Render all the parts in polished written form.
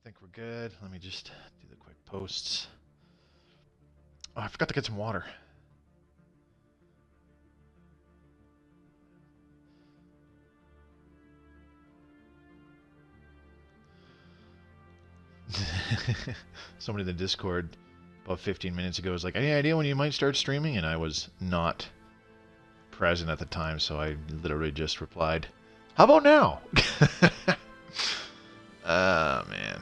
think we're good. Let me just do the quick posts. Oh, I forgot to get some water. Somebody in the Discord about 15 minutes ago was like, any idea when you might start streaming? And I was not present at the time, so I literally just replied, how about now? Oh, man.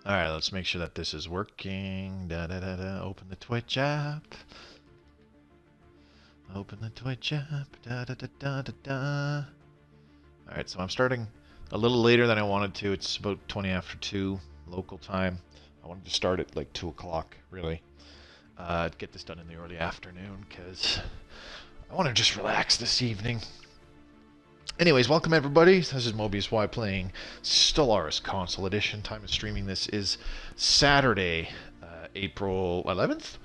Alright, let's make sure that this is working. Open the Twitch app. Open the Twitch app. Alright, so I'm starting a little later than I wanted to. It's about 20 after 2 local time. I wanted to start at like 2 o'clock, really. Get this done in the early afternoon, because I want to just relax this evening. Anyways, welcome everybody. This is Mobius Y playing Stellaris Console Edition. Time of streaming this is Saturday, April 11th?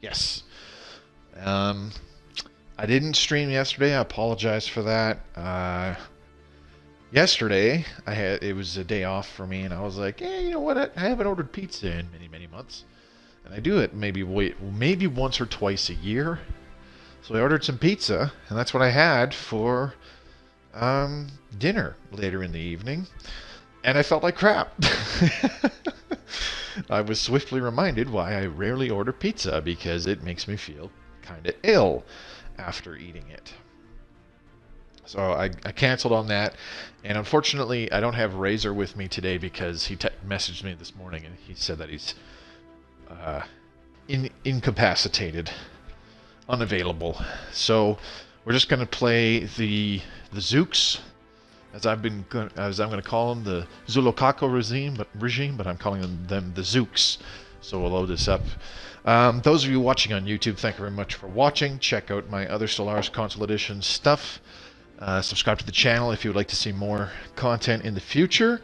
Yes. I didn't stream yesterday. I apologize for that. Yesterday, it was a day off for me, and I was like, hey, you know what? I haven't ordered pizza in many months. And I do it maybe once or twice a year. So I ordered some pizza, and that's what I had for dinner later in the evening, and I felt like crap. I was swiftly reminded why I rarely order pizza, because it makes me feel kind of ill after eating it. So I canceled on that, and unfortunately I don't have Razor with me today because he messaged me this morning and he said that he's incapacitated, unavailable. So we're just going to play the Zukes, as I'm going to call them, the Zulokako regime, but I'm calling them the Zukes. So we'll load this up. Those of you watching on YouTube, thank you very much for watching. Check out my other Stellaris Console Edition stuff. Subscribe to the channel if you would like to see more content in the future.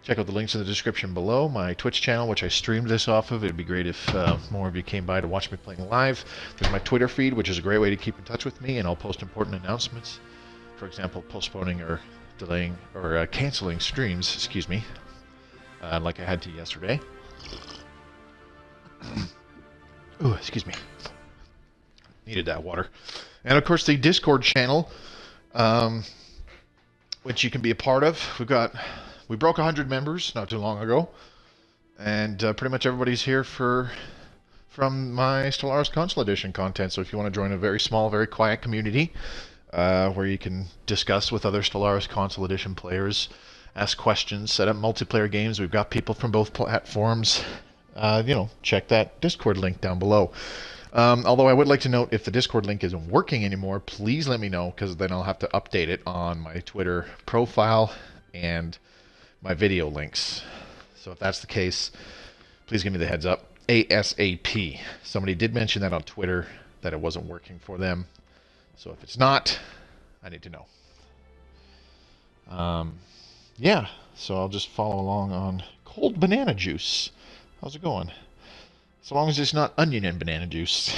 Check out the links in the description below. My Twitch channel, which I streamed this off of. It would be great if more of you came by to watch me playing live. There's my Twitter feed, which is a great way to keep in touch with me, and I'll post important announcements. For example, postponing or delaying or canceling streams, excuse me, like I had to yesterday. Ooh, excuse me. Needed that water. And of course the Discord channel, which you can be a part of. We broke 100 members not too long ago, and pretty much everybody's here from my Stellaris Console Edition content. So if you want to join a very small, very quiet community where you can discuss with other Stellaris Console Edition players, ask questions, set up multiplayer games. We've got people from both platforms. Check that Discord link down below. Although I would like to note, if the Discord link isn't working anymore, please let me know, because then I'll have to update it on my Twitter profile and my video links. So if that's the case, please give me the heads up ASAP. Somebody did mention that on Twitter, that it wasn't working for them. So if it's not, I need to know. Yeah, so I'll just follow along on cold banana juice. How's it going? So long as it's not onion and banana juice.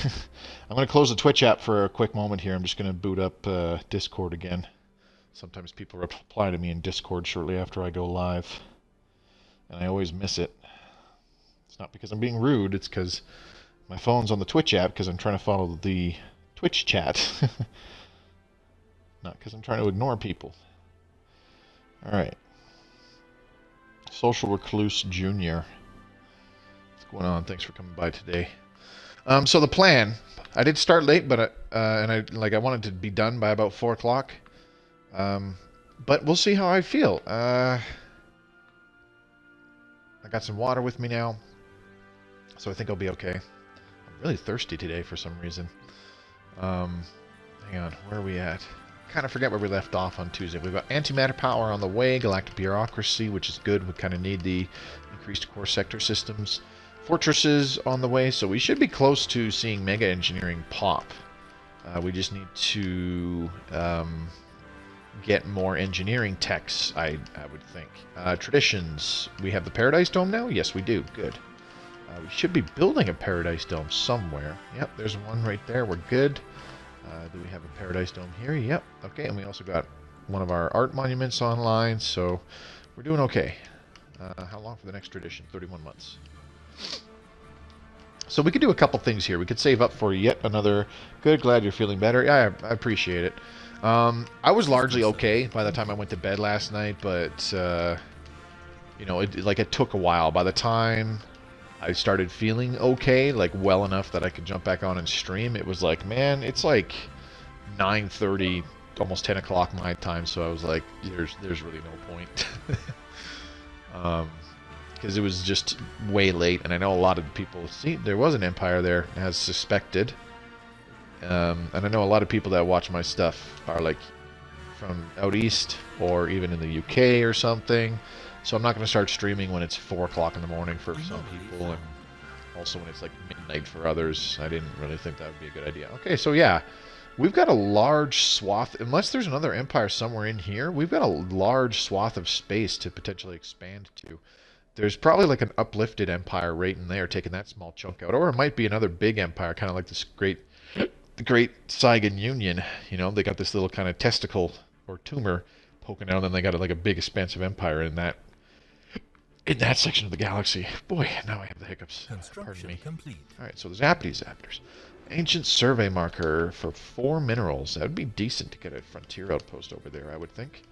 I'm going to close the Twitch app for a quick moment here. I'm just going to boot up Discord again. Sometimes people reply to me in Discord shortly after I go live, and I always miss it. It's not because I'm being rude, it's because my phone's on the Twitch app because I'm trying to follow the Twitch chat. Not because I'm trying to ignore people. Alright. Social Recluse Jr. What's going on? Thanks for coming by today. So the plan, I did start late, but I wanted to be done by about 4 o'clock. But we'll see how I feel. I got some water with me now, so I think I'll be okay. I'm really thirsty today for some reason. Hang on, where are we at? Kind of forget where we left off on Tuesday. We've got antimatter power on the way, galactic bureaucracy, which is good. We kind of need the increased core sector systems. Fortresses on the way, so we should be close to seeing mega engineering pop. We just need to get more engineering techs, I would think. Traditions. We have the Paradise Dome now? Yes, we do. Good. We should be building a Paradise Dome somewhere. Yep, there's one right there. We're good. Do we have a Paradise Dome here? Yep. Okay, and we also got one of our art monuments online, so we're doing okay. How long for the next tradition? 31 months. So we could do a couple things here. We could save up for yet another... Good, glad you're feeling better. Yeah, I appreciate it. I was largely okay by the time I went to bed last night, but, you know, it took a while. By the time I started feeling okay, like well enough that I could jump back on and stream, it was like, man, it's like 9:30, almost 10 o'clock my time, so I was like, there's really no point. Because it was just way late, and I know a lot of people... See, there was an Empire there, as suspected. And I know a lot of people that watch my stuff are, like, from out east, or even in the UK or something. So I'm not going to start streaming when it's 4 o'clock in the morning for some people, and also when it's, like, midnight for others. I didn't really think that would be a good idea. Okay, so yeah, we've got a large swath... Unless there's another Empire somewhere in here, we've got a large swath of space to potentially expand to. There's probably like an uplifted Empire right in there, taking that small chunk out. Or it might be another big Empire, kind of like this the Great Saigon Union. You know, they got this little kind of testicle or tumor poking out, and then they got like a big expansive Empire in that section of the galaxy. Boy, now I have the hiccups. Pardon me. Complete. Alright, so there's Zapters. Ancient survey marker for 4 minerals. That would be decent to get a frontier outpost over there, I would think.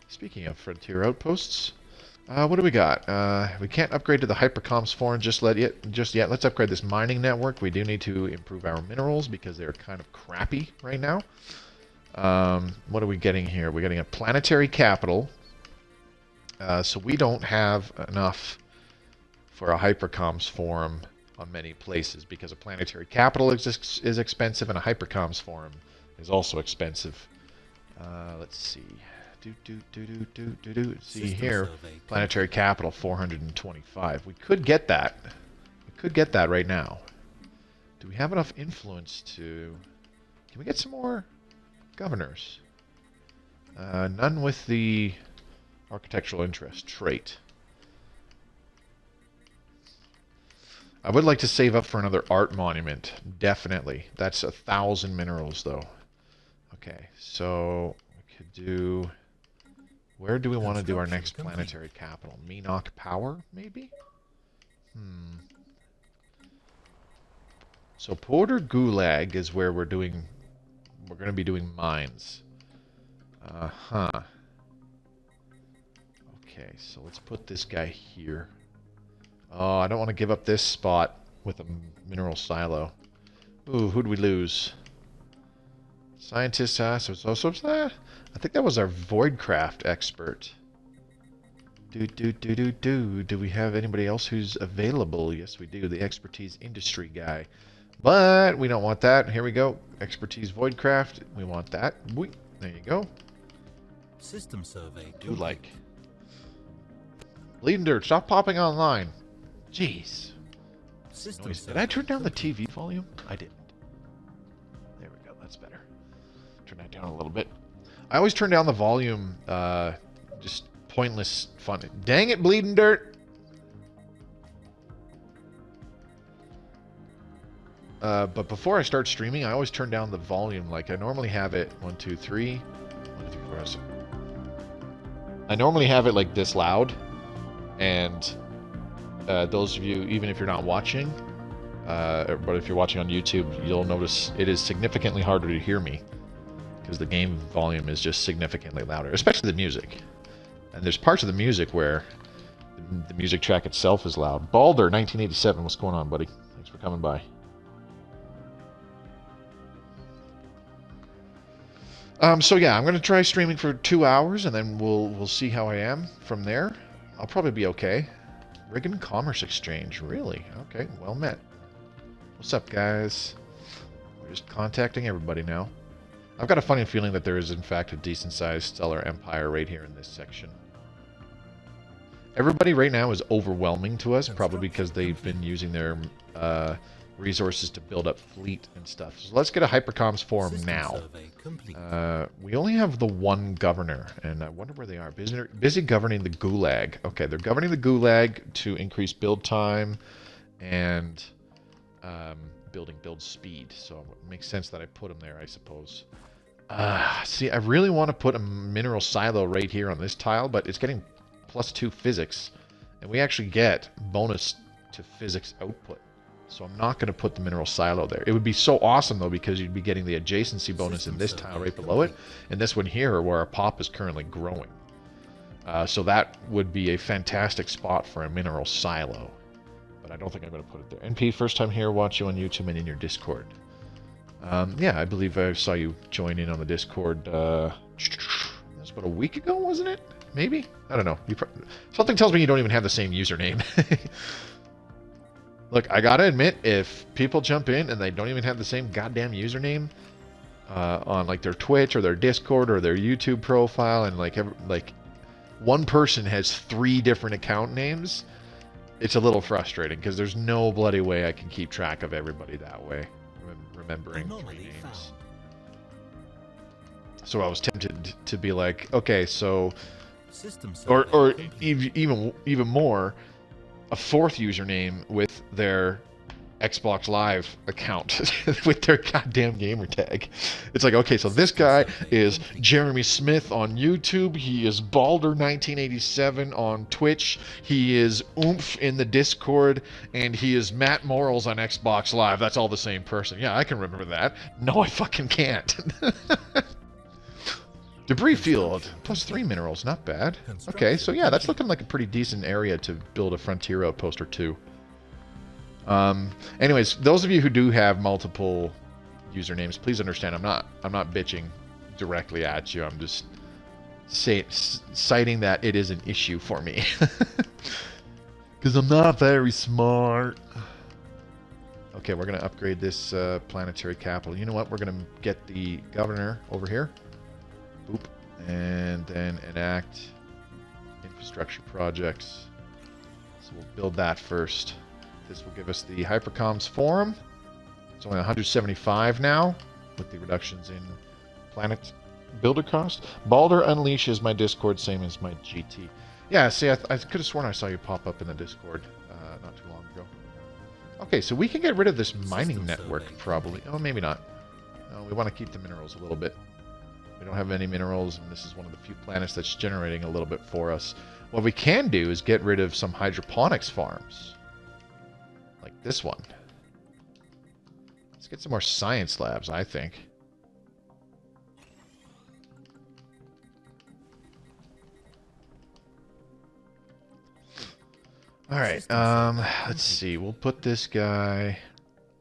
Speaking of frontier outposts... what do we got? We can't upgrade to the Hypercoms forum just yet. Let's upgrade this mining network. We do need to improve our minerals because they're kind of crappy right now. What are we getting here? We're getting a planetary capital. So we don't have enough for a Hypercoms forum on many places because a planetary capital is expensive and a Hypercoms forum is also expensive. Let's see. See here, planetary capital 425. We could get that. We could get that right now. Do we have enough influence to... Can we get some more governors? None with the architectural interest trait. I would like to save up for another art monument. Definitely. That's 1,000 minerals though. Okay, so we could do... Where do we want to do our next planetary capital? Menoch Power, maybe? So Porter Gulag is where we're going to be doing mines. Okay, so let's put this guy here. Oh, I don't want to give up this spot with a mineral silo. Ooh, who'd we lose? Scientist, I think that was our Voidcraft expert. Do we have anybody else who's available? Yes, we do. The expertise industry guy. But we don't want that. Here we go. Expertise Voidcraft. We want that. There you go. System survey. Do like. Bleeding Dirt, stop popping online. Jeez. Did I turn down the TV volume? I didn't. There we go. That's better. Turn that down a little bit. I always turn down the volume, just pointless fun. Dang it, Bleeding Dirt! But before I start streaming, I always turn down the volume. Like, I normally have it 1, 2, 3. 1, 2, 3, 4. I normally have it like this loud. And those of you, even if you're not watching, but if you're watching on YouTube, you'll notice it is significantly harder to hear me. Because the game volume is just significantly louder, especially the music. And there's parts of the music where the music track itself is loud. Balder, 1987, what's going on, buddy? Thanks for coming by. So yeah, I'm going to try streaming for 2 hours, and then we'll see how I am from there. I'll probably be okay. Riggin Commerce Exchange, really? Okay, well met. What's up, guys? We're just contacting everybody now. I've got a funny feeling that there is, in fact, a decent-sized stellar empire right here in this section. Everybody right now is overwhelming to us, probably because they've been using their resources to build up fleet and stuff. So let's get a Hypercoms forum now. We only have the one governor, and I wonder where they are. Busy governing the Gulag. Okay, they're governing the Gulag to increase build time and building builds speed, so it makes sense that I put them there, I suppose. See, I really want to put a mineral silo right here on this tile, but it's getting +2 physics, and we actually get bonus to physics output. So I'm not going to put the mineral silo there. It would be so awesome, though, because you'd be getting the adjacency bonus in this tile right below it, and this one here where our pop is currently growing. So that would be a fantastic spot for a mineral silo. But I don't think I'm going to put it there. NP, first time here, watch you on YouTube and in your Discord. Yeah, I believe I saw you join in on the Discord. That was about a week ago, wasn't it? Maybe? I don't know. Something tells me you don't even have the same username. Look, I gotta admit, if people jump in and they don't even have the same goddamn username on like their Twitch or their Discord or their YouTube profile, and like one person has 3 different account names, it's a little frustrating because there's no bloody way I can keep track of everybody that way, remembering 3 names. So I was tempted to be like, okay, so, or even more, a 4th username with their Xbox Live account with their goddamn gamer tag. It's like, okay, so this guy is Jeremy Smith on YouTube. He is Balder1987 on Twitch. He is Oomph in the Discord, and he is Matt Morals on Xbox Live. That's all the same person. Yeah, I can remember that. No, I fucking can't. Debris field, +3 minerals, not bad. Okay, so yeah, that's looking like a pretty decent area to build a frontier outpost or 2. Anyways, those of you who do have multiple usernames, please understand I'm not bitching directly at you. I'm just citing that it is an issue for me. Because I'm not very smart. Okay, we're going to upgrade this planetary capital. You know what? We're going to get the governor over here. Boop. And then enact infrastructure projects. So we'll build that first. This will give us the Hypercoms Forum. It's only 175 now, with the reductions in planet builder cost. Balder unleashes my Discord, same as my GT. Yeah, see, I could have sworn I saw you pop up in the Discord not too long ago. Okay, so we can get rid of this mining network, probably. Oh, maybe not. No, we want to keep the minerals a little bit. We don't have any minerals, and this is one of the few planets that's generating a little bit for us. What we can do is get rid of some hydroponics farms. Like this one. Let's get some more science labs, I think. Alright, let's see. We'll put this guy...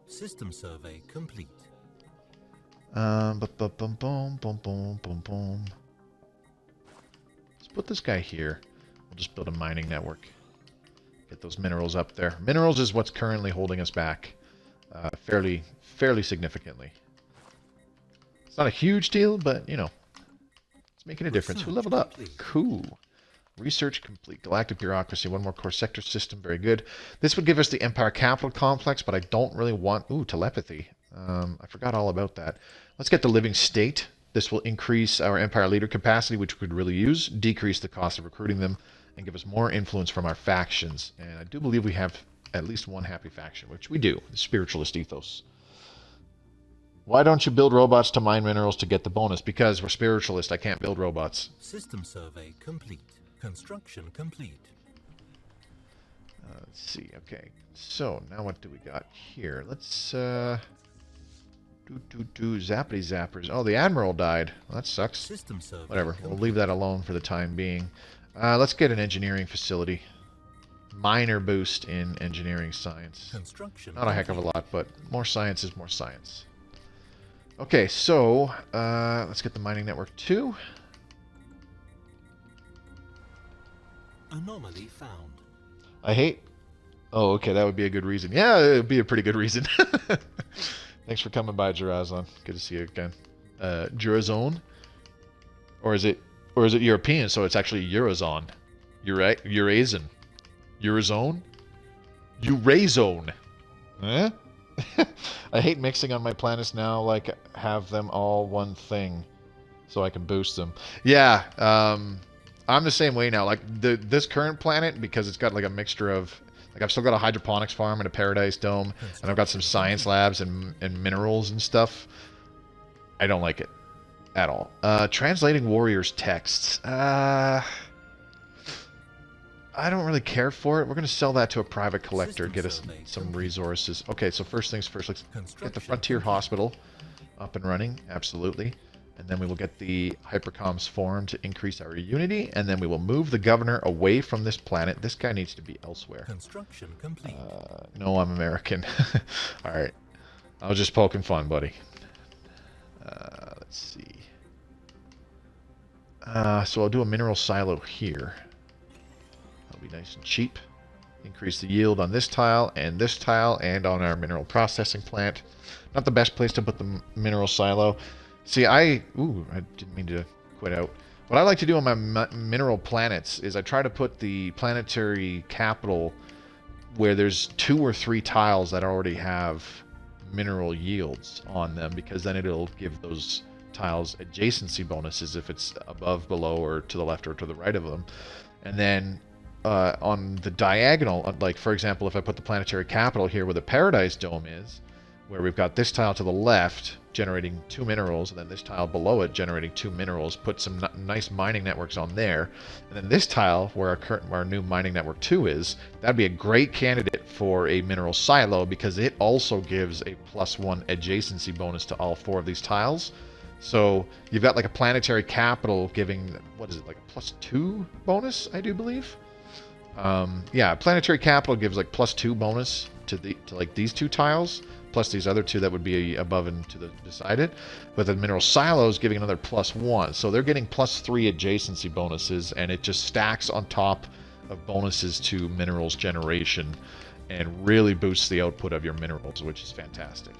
System survey complete. Let's put this guy here. We'll just build a mining network. Get those minerals up there. Minerals is what's currently holding us back fairly significantly. It's not a huge deal, but, you know, it's making a difference. Who leveled up? Cool. Research complete. Galactic bureaucracy. 1 more core sector system. Very good. This would give us the Empire Capital Complex, but I don't really want... Ooh, telepathy. I forgot all about that. Let's get the living state. This will increase our Empire leader capacity, which we could really use, decrease the cost of recruiting them, and give us more influence from our factions. And I do believe we have at least one happy faction, which we do, the Spiritualist Ethos. Why don't you build robots to mine minerals to get the bonus? Because we're Spiritualist, I can't build robots. System survey complete. Construction complete. Let's see, okay. So, now what do we got here? Let's, zappity zappers. Oh, the Admiral died. Well, that sucks. System survey Whatever, we'll leave that alone for the time being. Let's get an engineering facility. Minor boost in engineering science. Construction Not a heck of a lot, but more science is more science. Okay, so, let's get the mining network 2. Anomaly found. I hate... Oh, okay, that would be a good reason. Yeah, it would be a pretty good reason. Thanks for coming by, Jurazon. Good to see you again. Jurazone? Or is it European, so it's actually Eurozone? Eurazon. Eurozone? Eurazone. Eh? I hate mixing on my planets now, like, have them all one thing, so I can boost them. Yeah, I'm the same way now. Like, this current planet, because it's got, like, a mixture of Like, I've still got a hydroponics farm and a paradise dome, and I've got some science labs and minerals and stuff. I don't like it at all. Translating warriors' texts. I don't really care for it. We're going to sell that to a private collector, get us some resources. Okay, so first things first, let's get the Frontier Hospital up and running. Absolutely. And then we will get the Hypercoms formed to increase our unity, and then we will move the governor away from this planet. This guy needs to be elsewhere. Construction complete. No, I'm American. Alright. I was just poking fun, buddy. Let's see. So I'll do a mineral silo here. That'll be nice and cheap. Increase the yield on this tile, and on our mineral processing plant. Not the best place to put the mineral silo. See, I didn't mean to quit out. What I like to do on my mineral planets is I try to put the planetary capital where there's 2 or 3 tiles that already have mineral yields on them, because then it'll give those tiles adjacency bonuses if it's above, below, or to the left or to the right of them. And then on the diagonal, like for example, if I put the planetary capital here where the Paradise Dome is, where we've got this tile to the left generating 2 minerals, and then this tile below it generating 2 minerals, put some nice mining networks on there, and then this tile where our new mining network 2 is, that'd be a great candidate for a mineral silo, because it also gives a +1 adjacency bonus to all 4 of these tiles. So you've got like a planetary capital giving, what is it, like a +2 bonus, I do believe. Yeah, planetary capital gives like +2 bonus to like these 2 tiles, plus these other 2 that would be above and to the decided. But the mineral silo is giving another +1, so they're getting +3 adjacency bonuses, and it just stacks on top of bonuses to minerals generation, and really boosts the output of your minerals, which is fantastic.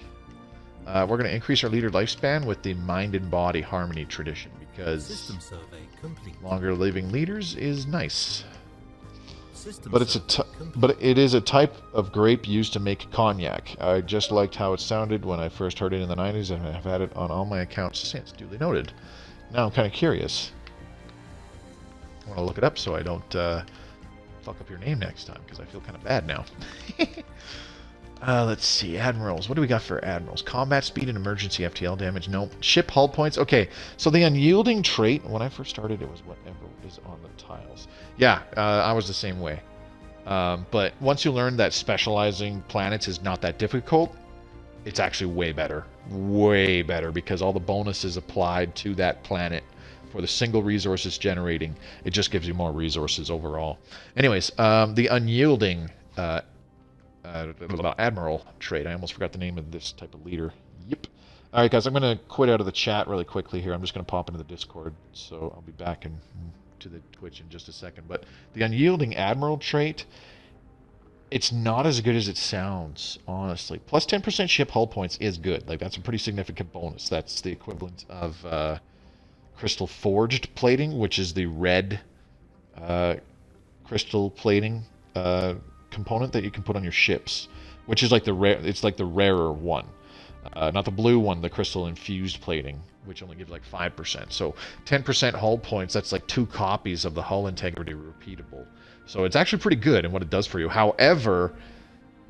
We're going to increase our leader lifespan with the mind and body harmony tradition, because System survey complete. longer living leaders is nice. System But it is a type of grape used to make cognac. I just liked how it sounded when I first heard it in the 90s, and I have had it on all my accounts since. Duly noted. Now I'm kind of curious. I want to look it up so I don't fuck up your name next time, because I feel kind of bad now. Let's see. Admirals. What do we got for admirals? Combat speed and emergency FTL damage. Nope. Ship hull points. Okay, so the unyielding trait, when I first started, it was whatever is on the tiles. Yeah, I was the same way. But once you learn that specializing planets is not that difficult, it's actually way better. Way better, because all the bonuses applied to that planet for the single resources generating, it just gives you more resources overall. Anyways, the unyielding Admiral trait. I almost forgot the name of this type of leader. Yep. All right, guys, I'm going to quit out of the chat really quickly here. I'm just going to pop into the Discord, so I'll be back to the Twitch in just a second. But the unyielding Admiral trait, it's not as good as it sounds, honestly. Plus 10% ship hull points is good. Like, that's a pretty significant bonus. That's the equivalent of crystal forged plating, which is the red crystal plating component that you can put on your ships, which is like the rarer one, not the blue one, the crystal infused plating, which only gives like 5%. So 10% hull points, that's like 2 copies of the hull integrity repeatable. So it's actually pretty good in what it does for you. However,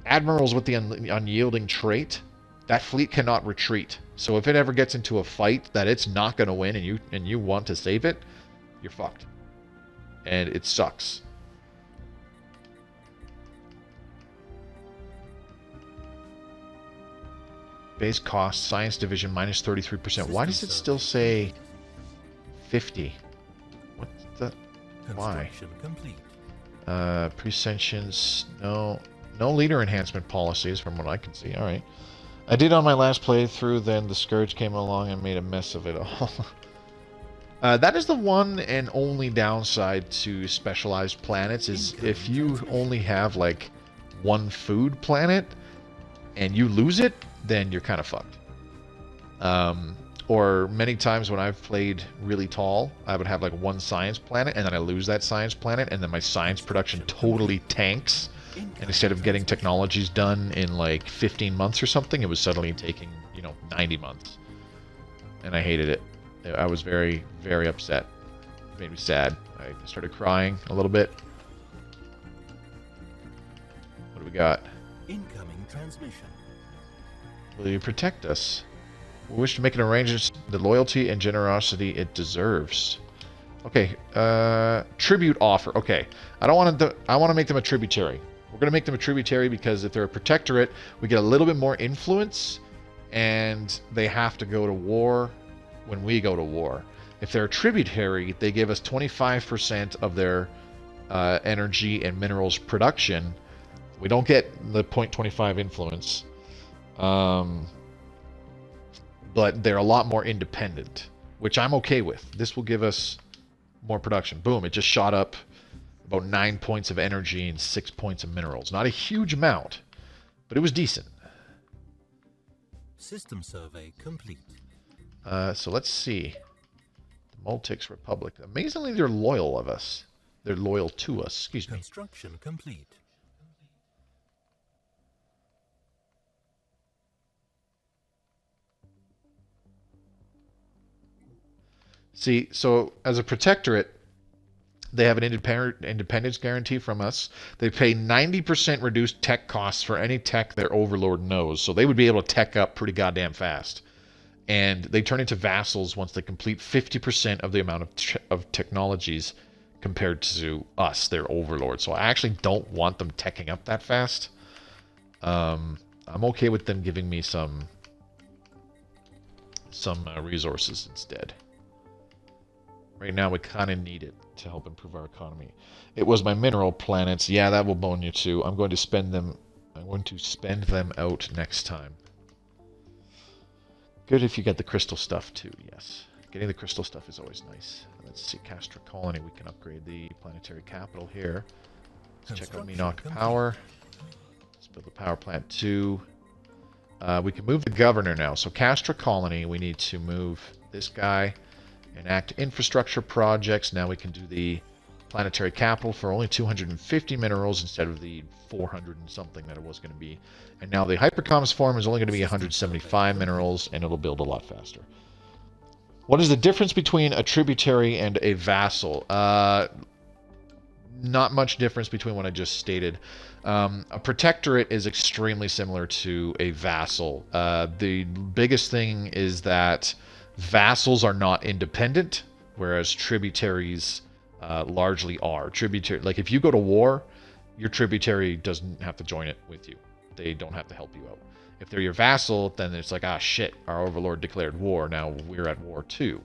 admirals with the unyielding trait, that fleet cannot retreat. So if it ever gets into a fight that it's not going to win, and you want to save it, you're fucked, and it sucks. Base cost, science division, minus 33%. Why does it still say 50? What the? Why? Presentience, no leader enhancement policies from what I can see. Alright. I did on my last playthrough, then the Scourge came along and made a mess of it all. That is the one and only downside to specialized planets, is if you only have like one food planet and you lose it, then you're kind of fucked. Or many times when I've played really tall, I would have like one science planet, and then I lose that science planet, and then my science production totally tanks. And instead of getting technologies done in like 15 months or something, it was suddenly taking, 90 months. And I hated it. I was very, very upset. It made me sad. I started crying a little bit. we got? Incoming transmission. Will you protect us? We wish to make an arrangement the loyalty and generosity it deserves. Okay, tribute offer. Okay, I don't want to. I want to make them a tributary. We're going to make them a tributary because if they're a protectorate, we get a little bit more influence, and they have to go to war when we go to war. If they're a tributary, they give us 25% of their energy and minerals production. We don't get the 0.25 influence, but they're a lot more independent, which I'm okay with. This will give us more production. Boom, it just shot up about 9 points of energy and 6 points of minerals. Not a huge amount, but it was decent. System survey complete. So let's see. The Multics Republic. Amazingly, they're loyal of us. They're loyal to us. Excuse me. Construction complete. See, so as a protectorate, they have an independence guarantee from us. They pay 90% reduced tech costs for any tech their overlord knows. So they would be able to tech up pretty goddamn fast. And they turn into vassals once they complete 50% of the amount of technologies compared to us, their overlord. So I actually don't want them teching up that fast. I'm okay with them giving me some resources instead. Right now, we kind of need it to help improve our economy. It was my mineral planets. Yeah, that will bone you too. I'm going to spend them. I'm going to spend them out next time. Good if you get the crystal stuff too. Yes, getting the crystal stuff is always nice. Let's see, Castor Colony. We can upgrade the planetary capital here. Let's check out Menoch Power. Let's build a power plant too. We can move the governor now. So Castor Colony, we need to move this guy. Enact infrastructure projects. Now we can do the planetary capital for only 250 minerals instead of the 400 and something that it was going to be. And now the hypercoms form is only going to be 175 minerals, and it'll build a lot faster. What is the difference between a tributary and a vassal? Not much difference between what I just stated. A protectorate is extremely similar to a vassal. The biggest thing is that vassals are not independent, whereas tributaries largely are. Tributary, like if you go to war, your tributary doesn't have to join it with you. They don't have to help you out. If they're your vassal, then it's like, ah, shit, our overlord declared war. Now we're at war too.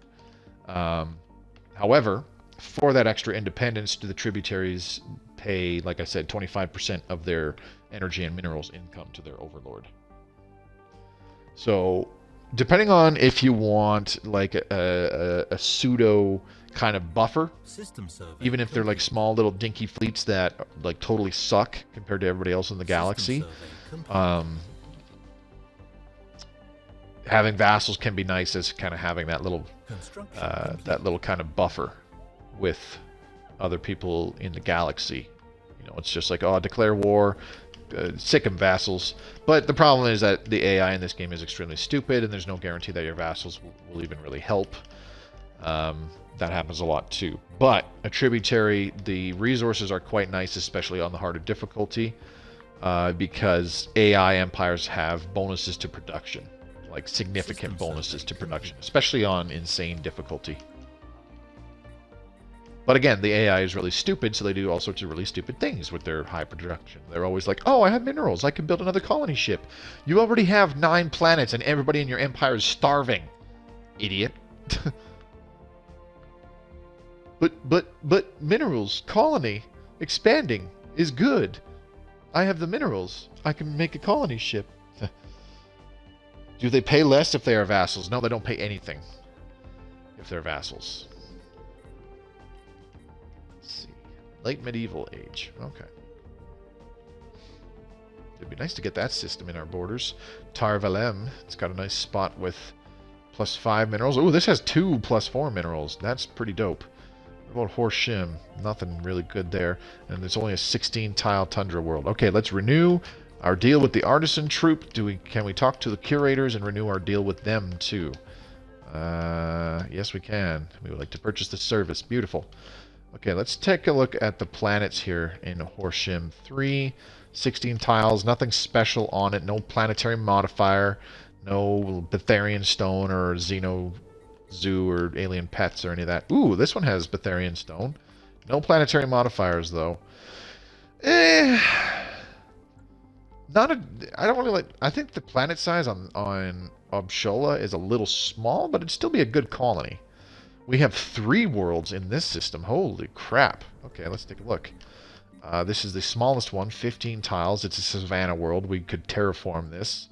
However, for that extra independence, do the tributaries pay, like I said, 25% of their energy and minerals income to their overlord. So depending on if you want like a pseudo kind of buffer, even if they're like small little dinky fleets that like totally suck compared to everybody else in the galaxy, having vassals can be nice as kind of having that little kind of buffer with other people in the galaxy. You know, it's just like, oh, declare war. Sick of vassals, but the problem is that the AI in this game is extremely stupid, and there's no guarantee that your vassals will even really help. That happens a lot too. But a tributary, the resources are quite nice, especially on the harder difficulty, because AI empires have bonuses to production, like significant bonuses to production, especially on insane difficulty. But again, the AI is really stupid, so they do all sorts of really stupid things with their high production. They're always like, oh, I have minerals. I can build another colony ship. You already have 9 planets, and everybody in your empire is starving. Idiot. But minerals, colony, expanding is good. I have the minerals. I can make a colony ship. Do they pay less if they are vassals? No, they don't pay anything if they're vassals. Late medieval age. Okay. It'd be nice to get that system in our borders. Tar Valem. It's got a nice spot with +5 minerals. Oh, this has 2 +4 minerals. That's pretty dope. What about Horsham? Nothing really good there. And there's only a 16-tile tundra world. Okay, let's renew our deal with the artisan troop. Can we talk to the curators and renew our deal with them too? Yes, we can. We would like to purchase the service. Beautiful. Okay, let's take a look at the planets here in Horsham 3. 16 tiles, nothing special on it, no planetary modifier, no Betharian stone or Xeno Zoo or alien pets or any of that. Ooh, this one has Betharian stone. No planetary modifiers though. Not a. I don't really like. I think the planet size on Obshola is a little small, but it'd still be a good colony. We have 3 worlds in this system. Holy crap! Okay, let's take a look. This is the smallest one, 15 tiles. It's a Savannah world. We could terraform this.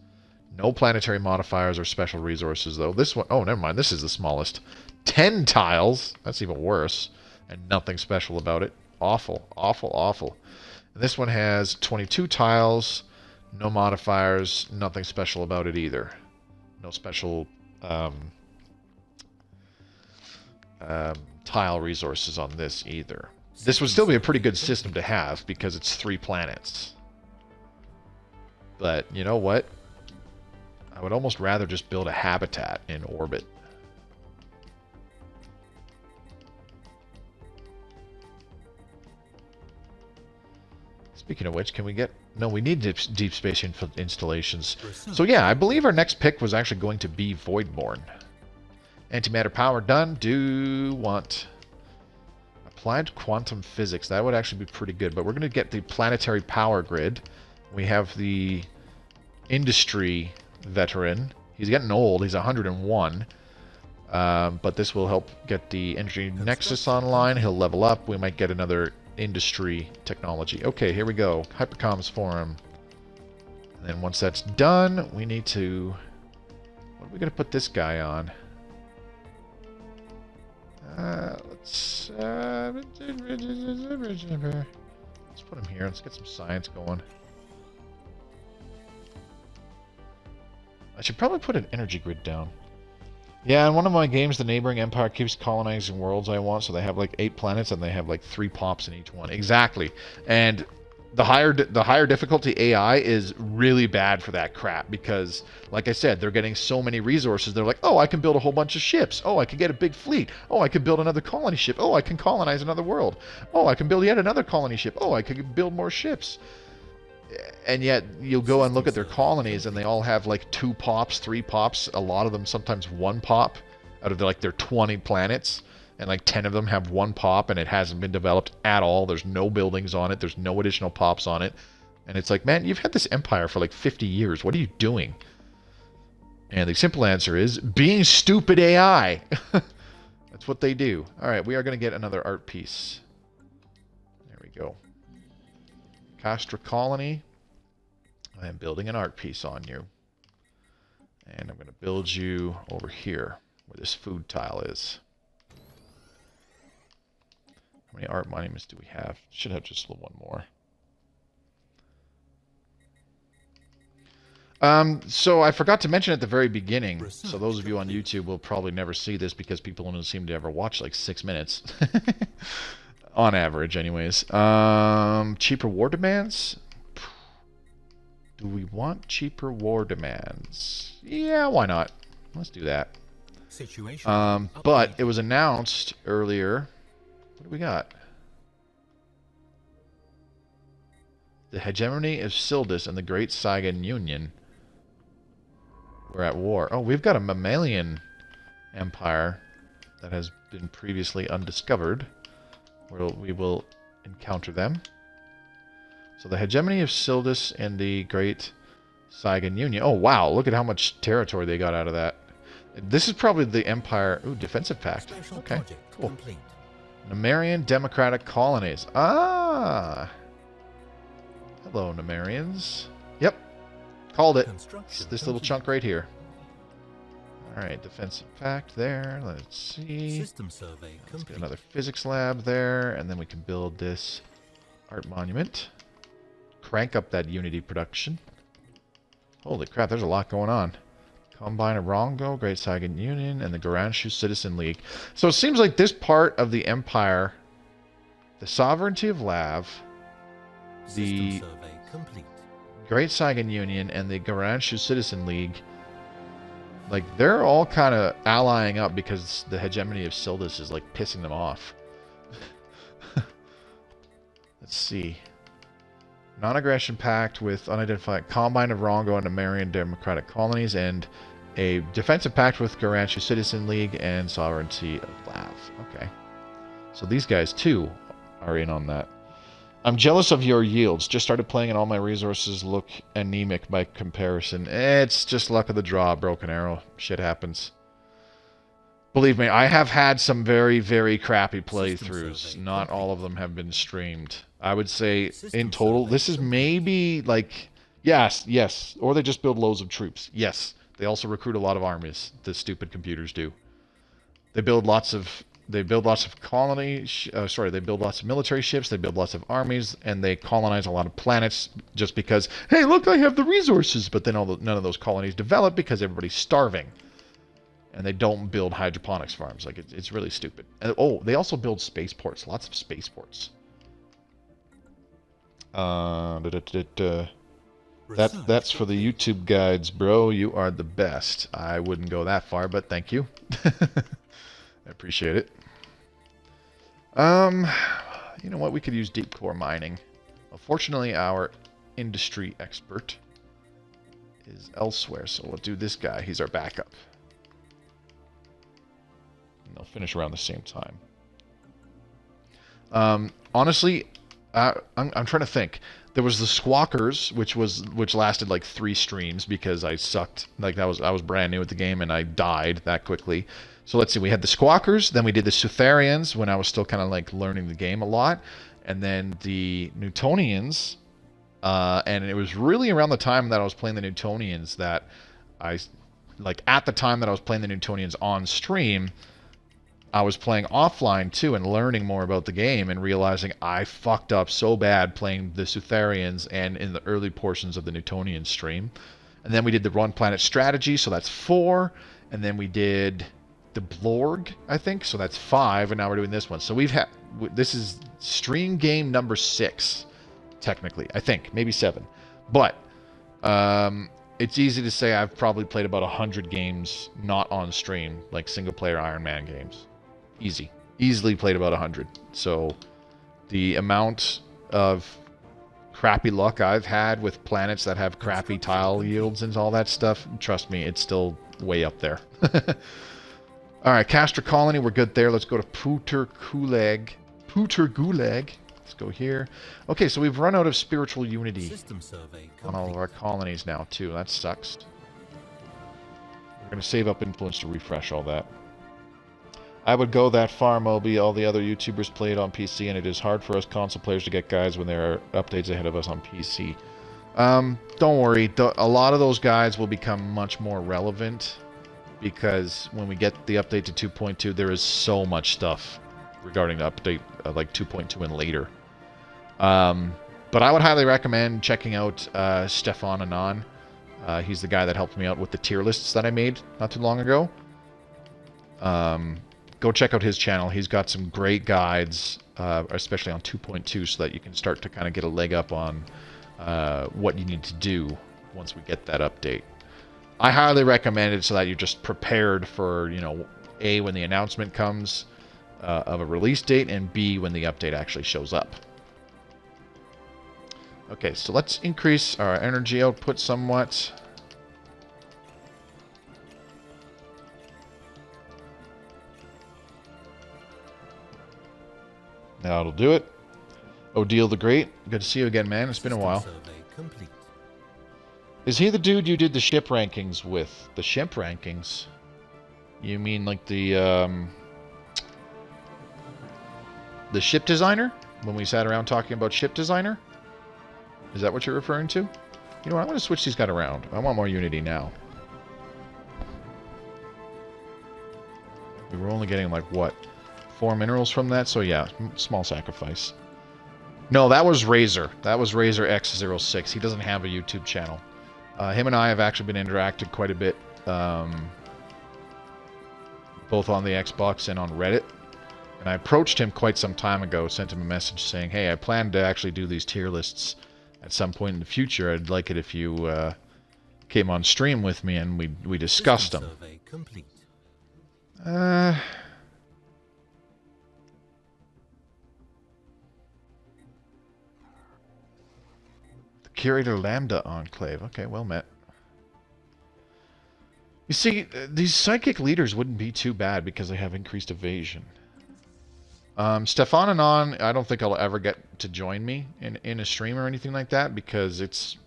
No planetary modifiers or special resources, though. This one... Oh, never mind. This is the smallest. 10 tiles. That's even worse. And nothing special about it. Awful. Awful, awful. And this one has 22 tiles. No modifiers. Nothing special about it either. No special tile resources on this either. This would still be a pretty good system to have because it's 3 planets. But you know what? I would almost rather just build a habitat in orbit. Speaking of which, can we get... No, we need deep space installations. So yeah, I believe our next pick was actually going to be Voidborn. Antimatter power done. Do want... Applied quantum physics. That would actually be pretty good. But we're going to get the planetary power grid. We have the industry veteran. He's getting old. He's 101. But this will help get the energy nexus online. He'll level up. We might get another industry technology. Okay, here we go. Hypercoms forum. And then once that's done, we need to... What are we going to put this guy on? Let's put him here. Let's get some science going. I should probably put an energy grid down. Yeah, in one of my games, the neighboring empire keeps colonizing worlds I want, so they have like 8 planets and they have like 3 pops in each one. Exactly. And the higher difficulty AI is really bad for that crap because, like I said, they're getting so many resources. They're like, oh, I can build a whole bunch of ships. Oh, I can get a big fleet. Oh, I can build another colony ship. Oh, I can colonize another world. Oh, I can build yet another colony ship. Oh, I can build more ships. And yet, you'll go and look at their colonies, and they all have like 2 pops, 3 pops. A lot of them sometimes 1 pop out of their 20 planets. And like 10 of them have 1 pop, and it hasn't been developed at all. There's no buildings on it. There's no additional pops on it. And it's like, man, you've had this empire for like 50 years. What are you doing? And the simple answer is, being stupid AI. That's what they do. All right, we are going to get another art piece. There we go. Castra Colony. I am building an art piece on you. And I'm going to build you over here, where this food tile is. How many art monuments do we have? Should have just one more. So I forgot to mention at the very beginning, so those of you on YouTube will probably never see this because people don't seem to ever watch like 6 minutes. On average, anyways. Cheaper war demands? Do we want cheaper war demands? Yeah, why not? Let's do that. But it was announced earlier. What do we got? The hegemony of Sildus and the Great Saigon Union. We're at war. Oh, we've got a mammalian empire that has been previously undiscovered. We will encounter them. So the hegemony of Sildus and the Great Saigon Union. Oh, wow. Look at how much territory they got out of that. This is probably the empire... Ooh, defensive pact. Okay, cool. Nemerian Democratic Colonies. Ah! Hello, Nemerians. Yep. Called it. It's this little chunk right here. Alright, defensive pact there. Let's see. System survey Let's get another physics lab there, and then we can build this art monument. Crank up that Unity production. Holy crap, there's a lot going on. Combine Arongo, Great Saigon Union, and the Garanshu Citizen League. So it seems like this part of the Empire, the Sovereignty of Lav, the Great Saigon Union, and the Garanshu Citizen League, like, they're all kind of allying up because the hegemony of Sildus is, like, pissing them off. Let's see. Non-aggression pact with unidentified Combine of Rongo and Amarian Democratic Colonies, and a defensive pact with Garanshu Citizen League and Sovereignty of Lav. Okay. So these guys, too, are in on that. I'm jealous of your yields. Just started playing and all my resources look anemic by comparison. It's just luck of the draw, Broken Arrow. Shit happens. Believe me, I have had some very, very crappy playthroughs. Not all of them have been streamed. I would say, in total, this is maybe, like... Yes. Or they just build loads of troops. Yes. They also recruit a lot of armies. The stupid computers do. They build lots of colonies. They build lots of military ships. They build lots of armies, and they colonize a lot of planets just because, hey, look, I have the resources. But then none of those colonies develop because everybody's starving, and they don't build hydroponics farms. Like it's really stupid. And, oh, they also build spaceports. Lots of spaceports. That's for the YouTube guides, bro. You are the best. I wouldn't go that far, but thank you. I appreciate it. You know what? We could use deep core mining. Unfortunately, our industry expert is elsewhere, so we'll do this guy. He's our backup. And they'll finish around the same time. Honestly, I'm trying to think. There was the Squawkers, which lasted like 3 streams because I sucked. Like I was brand new at the game and I died that quickly. So let's see. We had the Squawkers, then we did the Sutherians when I was still kind of like learning the game a lot, and then the Newtonians. And it was really around the time that I was playing the Newtonians that at the time that I was playing the Newtonians on stream, I was playing offline too and learning more about the game and realizing I fucked up so bad playing the Sutherians and in the early portions of the Newtonian stream. And then we did the One Planet Strategy, so that's 4. And then we did the Blorg, I think, so that's 5. And now we're doing this one. So this is stream game number 6, technically. I think, maybe 7. But it's easy to say I've probably played about 100 games not on stream, like single-player Iron Man games. Easily played about 100. So the amount of crappy luck I've had with planets that have crappy tile yields and all that stuff, trust me, it's still way up there. Alright, Castor Colony, we're good there. Let's go to Pooter Gulag. Let's go here. Okay, so we've run out of spiritual unity on all of our colonies now, too. That sucks. We're going to save up influence to refresh all that. I would go that far, Moby. All the other YouTubers play it on PC, and it is hard for us console players to get guides when there are updates ahead of us on PC. Don't worry. A lot of those guides will become much more relevant because when we get the update to 2.2, there is so much stuff regarding the update like 2.2 and later. But I would highly recommend checking out Stefan Anon. He's the guy that helped me out with the tier lists that I made not too long ago. Go check out his channel. He's got some great guides, especially on 2.2, so that you can start to kind of get a leg up on what you need to do once we get that update. I highly recommend it so that you're just prepared for, you know, A, when the announcement comes of a release date, and B, when the update actually shows up. Okay, so let's increase our energy output somewhat. That'll do it. Odile the Great, good to see you again, man. It's been a while. Is he the dude you did the ship rankings with? The ship rankings? You mean like the ship designer? When we sat around talking about ship designer? Is that what you're referring to? You know what, I'm going to switch these guys around. I want more unity now. We were only getting like, what, 4 minerals from that? So yeah, small sacrifice. No, that was Razor. That was Razor X06. He doesn't have a YouTube channel. Him and I have actually been interacting quite a bit, both on the Xbox and on Reddit. And I approached him quite some time ago, sent him a message saying, hey, I plan to actually do these tier lists at some point in the future. I'd like it if you came on stream with me and we discussed them. Curator Lambda Enclave. Okay, well met. You see, these psychic leaders wouldn't be too bad because they have increased evasion. Stefan and On, I don't think I'll ever get to join me in a stream or anything like that because it's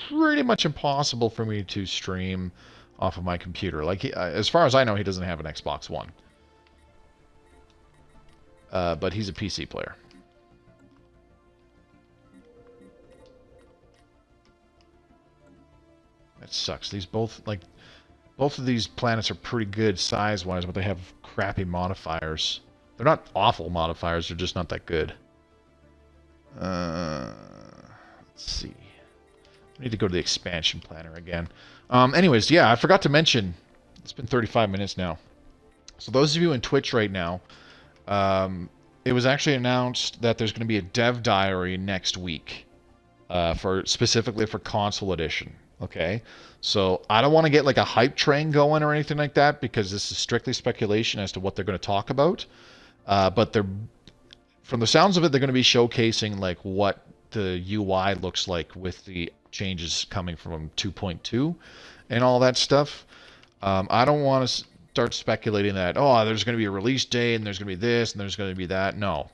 pretty much impossible for me to stream off of my computer. Like, as far as I know, he doesn't have an Xbox One. But he's a PC player. That sucks. These both of these planets are pretty good size-wise, but they have crappy modifiers. They're not awful modifiers, they're just not that good. Let's see. I need to go to the expansion planner again. Anyways, yeah, I forgot to mention, it's been 35 minutes now. So those of you in Twitch right now, it was actually announced that there's going to be a dev diary next week, specifically for Console Edition. Okay, so I don't want to get like a hype train going or anything like that because this is strictly speculation as to what they're going to talk about. But from the sounds of it, they're going to be showcasing like what the UI looks like with the changes coming from 2.2 and all that stuff. I don't want to start speculating that, oh, there's going to be a release date and there's going to be this and there's going to be that. No,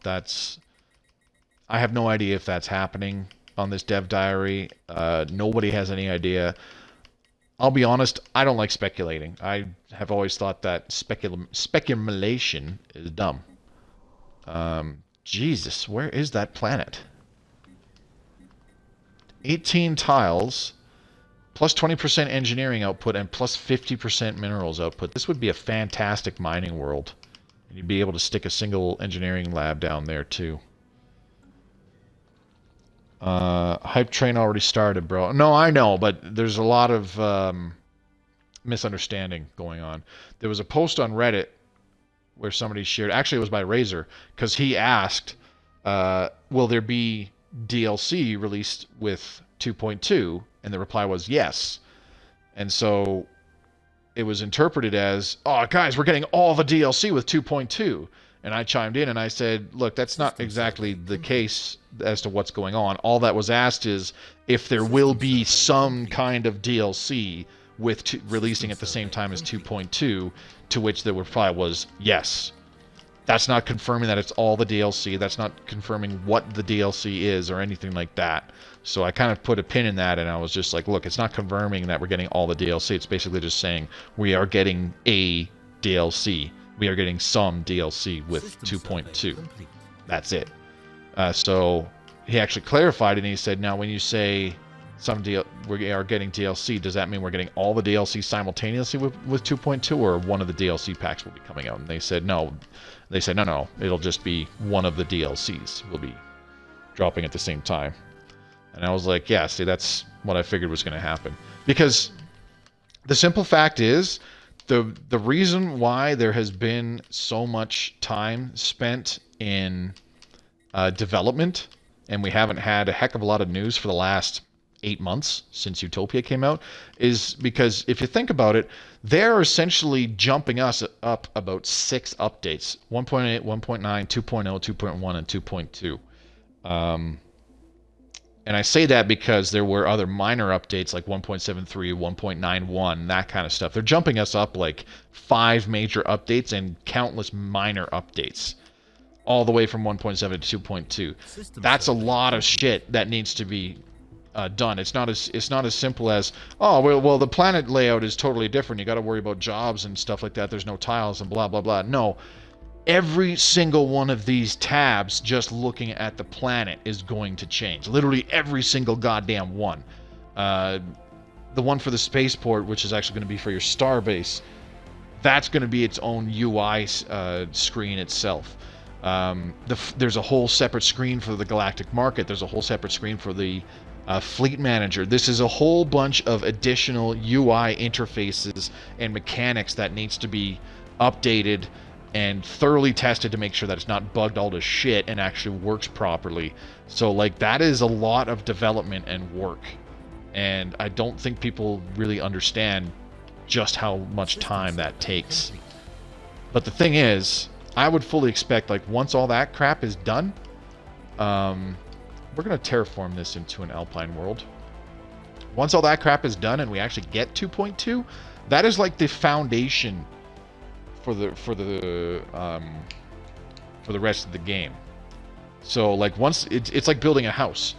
I have no idea if that's happening on this dev diary. Nobody has any idea. I'll be honest, I don't like speculating. I have always thought that speculation is dumb. Jesus, where is that planet? 18 tiles, plus 20% engineering output, and plus 50% minerals output. This would be a fantastic mining world. And you'd be able to stick a single engineering lab down there, too. Hype train already started, bro. No, I know, but there's a lot of misunderstanding going on. There was a post on Reddit where somebody shared, actually it was by Razor, because he asked, will there be DLC released with 2.2? And the reply was yes. And so it was interpreted as, oh, guys, we're getting all the DLC with 2.2. And I chimed in and I said, look, that's not exactly the case as to what's going on. All that was asked is if there will be some kind of DLC with releasing at the same time as 2.2, to which the reply was yes. That's not confirming that it's all the DLC. That's not confirming what the DLC is or anything like that. So I kind of put a pin in that and I was just like, look, it's not confirming that we're getting all the DLC. It's basically just saying we are getting a DLC. We are getting some DLC with 2.2. That's it. So he actually clarified and he said, now when you say we are getting DLC, does that mean we're getting all the DLC simultaneously with 2.2, or one of the DLC packs will be coming out? And they said no. They said no, it'll just be one of the DLCs will be dropping at the same time. And I was like, yeah, see, that's what I figured was going to happen. Because the simple fact is, the reason why there has been so much time spent in development, and we haven't had a heck of a lot of news for the last 8 months since Utopia came out, is because if you think about it, they're essentially jumping us up about 6 updates: 1.8, 1.9, 2.0, 2.1, and 2.2. And I say that because there were other minor updates like 1.73, 1.91, that kind of stuff. They're jumping us up like 5 major updates and countless minor updates, all the way from 1.7 to 2.2. That's a lot of shit that needs to be done. It's not as simple as, oh, well the planet layout is totally different. You got to worry about jobs and stuff like that. There's no tiles and blah blah blah. No. Every single one of these tabs, just looking at the planet, is going to change. Literally every single goddamn one. The one for the spaceport, which is actually going to be for your starbase, that's going to be its own UI screen itself. There's a whole separate screen for the galactic market. There's a whole separate screen for the fleet manager. This is a whole bunch of additional UI interfaces and mechanics that needs to be updated and thoroughly tested to make sure that it's not bugged all to shit and actually works properly. So like, that is a lot of development and work, and I don't think people really understand just how much time that takes. But the thing is, I would fully expect, like, once all that crap is done, we're gonna terraform this into an alpine world. Once all that crap is done and we actually get 2.2, that is like the foundation for the rest of the game. So like once it's like building a house.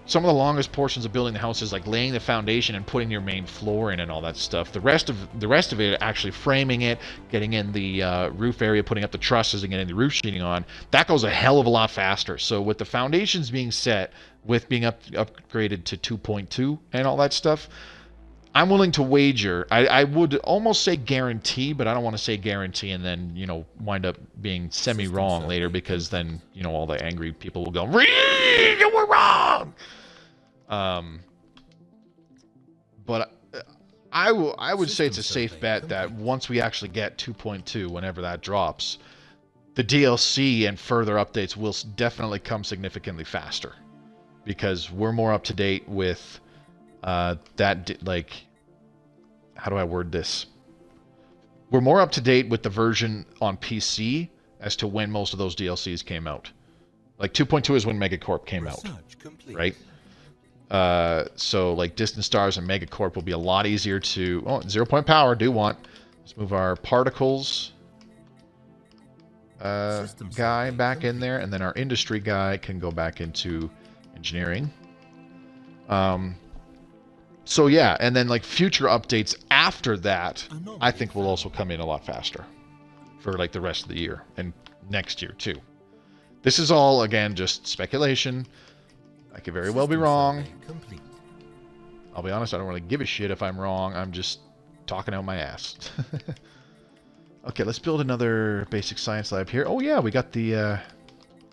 Some of the longest portions of building the house is like laying the foundation and putting your main floor in and all that stuff. The rest of it, actually framing it, getting in the roof area, putting up the trusses, and getting the roof sheeting on, that goes a hell of a lot faster. So with the foundations being set, with being upgraded to 2.2 and all that stuff, I'm willing to wager. I would almost say guarantee, but I don't want to say guarantee and then, you know, wind up being semi-wrong later, because then, you know, all the angry people will go, "You were wrong!" But I would say it's a safe bet that once we actually get 2.2, whenever that drops, the DLC and further updates will definitely come significantly faster, because we're more up to date with like, how do I word this? We're more up to date with the version on PC as to when most of those DLCs came out. Like 2.2 is when Megacorp came out, right? So like Distant Stars and Megacorp will be a lot easier to... Oh, 0 point power, do want. Let's move our particles guy back in there, and then our industry guy can go back into engineering. So yeah, and then like future updates after that, I think will also come in a lot faster for like the rest of the year and next year too. This is all, again, just speculation. I could very well be wrong. I'll be honest, I don't really give a shit if I'm wrong. I'm just talking out my ass. Okay, let's build another basic science lab here. Oh yeah, we got the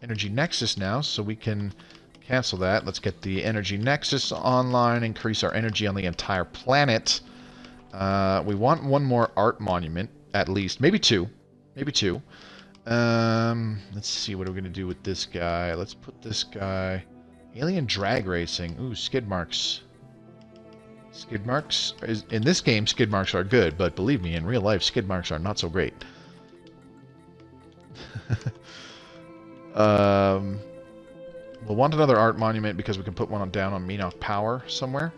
energy nexus now, so we can cancel that. Let's get the energy nexus online, increase our energy on the entire planet. We want one more art monument, at least. Maybe two. Maybe two. Let's see, what are we going to do with this guy? Let's put this guy... Alien drag racing. Ooh, skid marks. Skid marks? In this game, skid marks are good, but believe me, in real life, skid marks are not so great. We'll want another art monument because we can put one down on Menoch Power somewhere.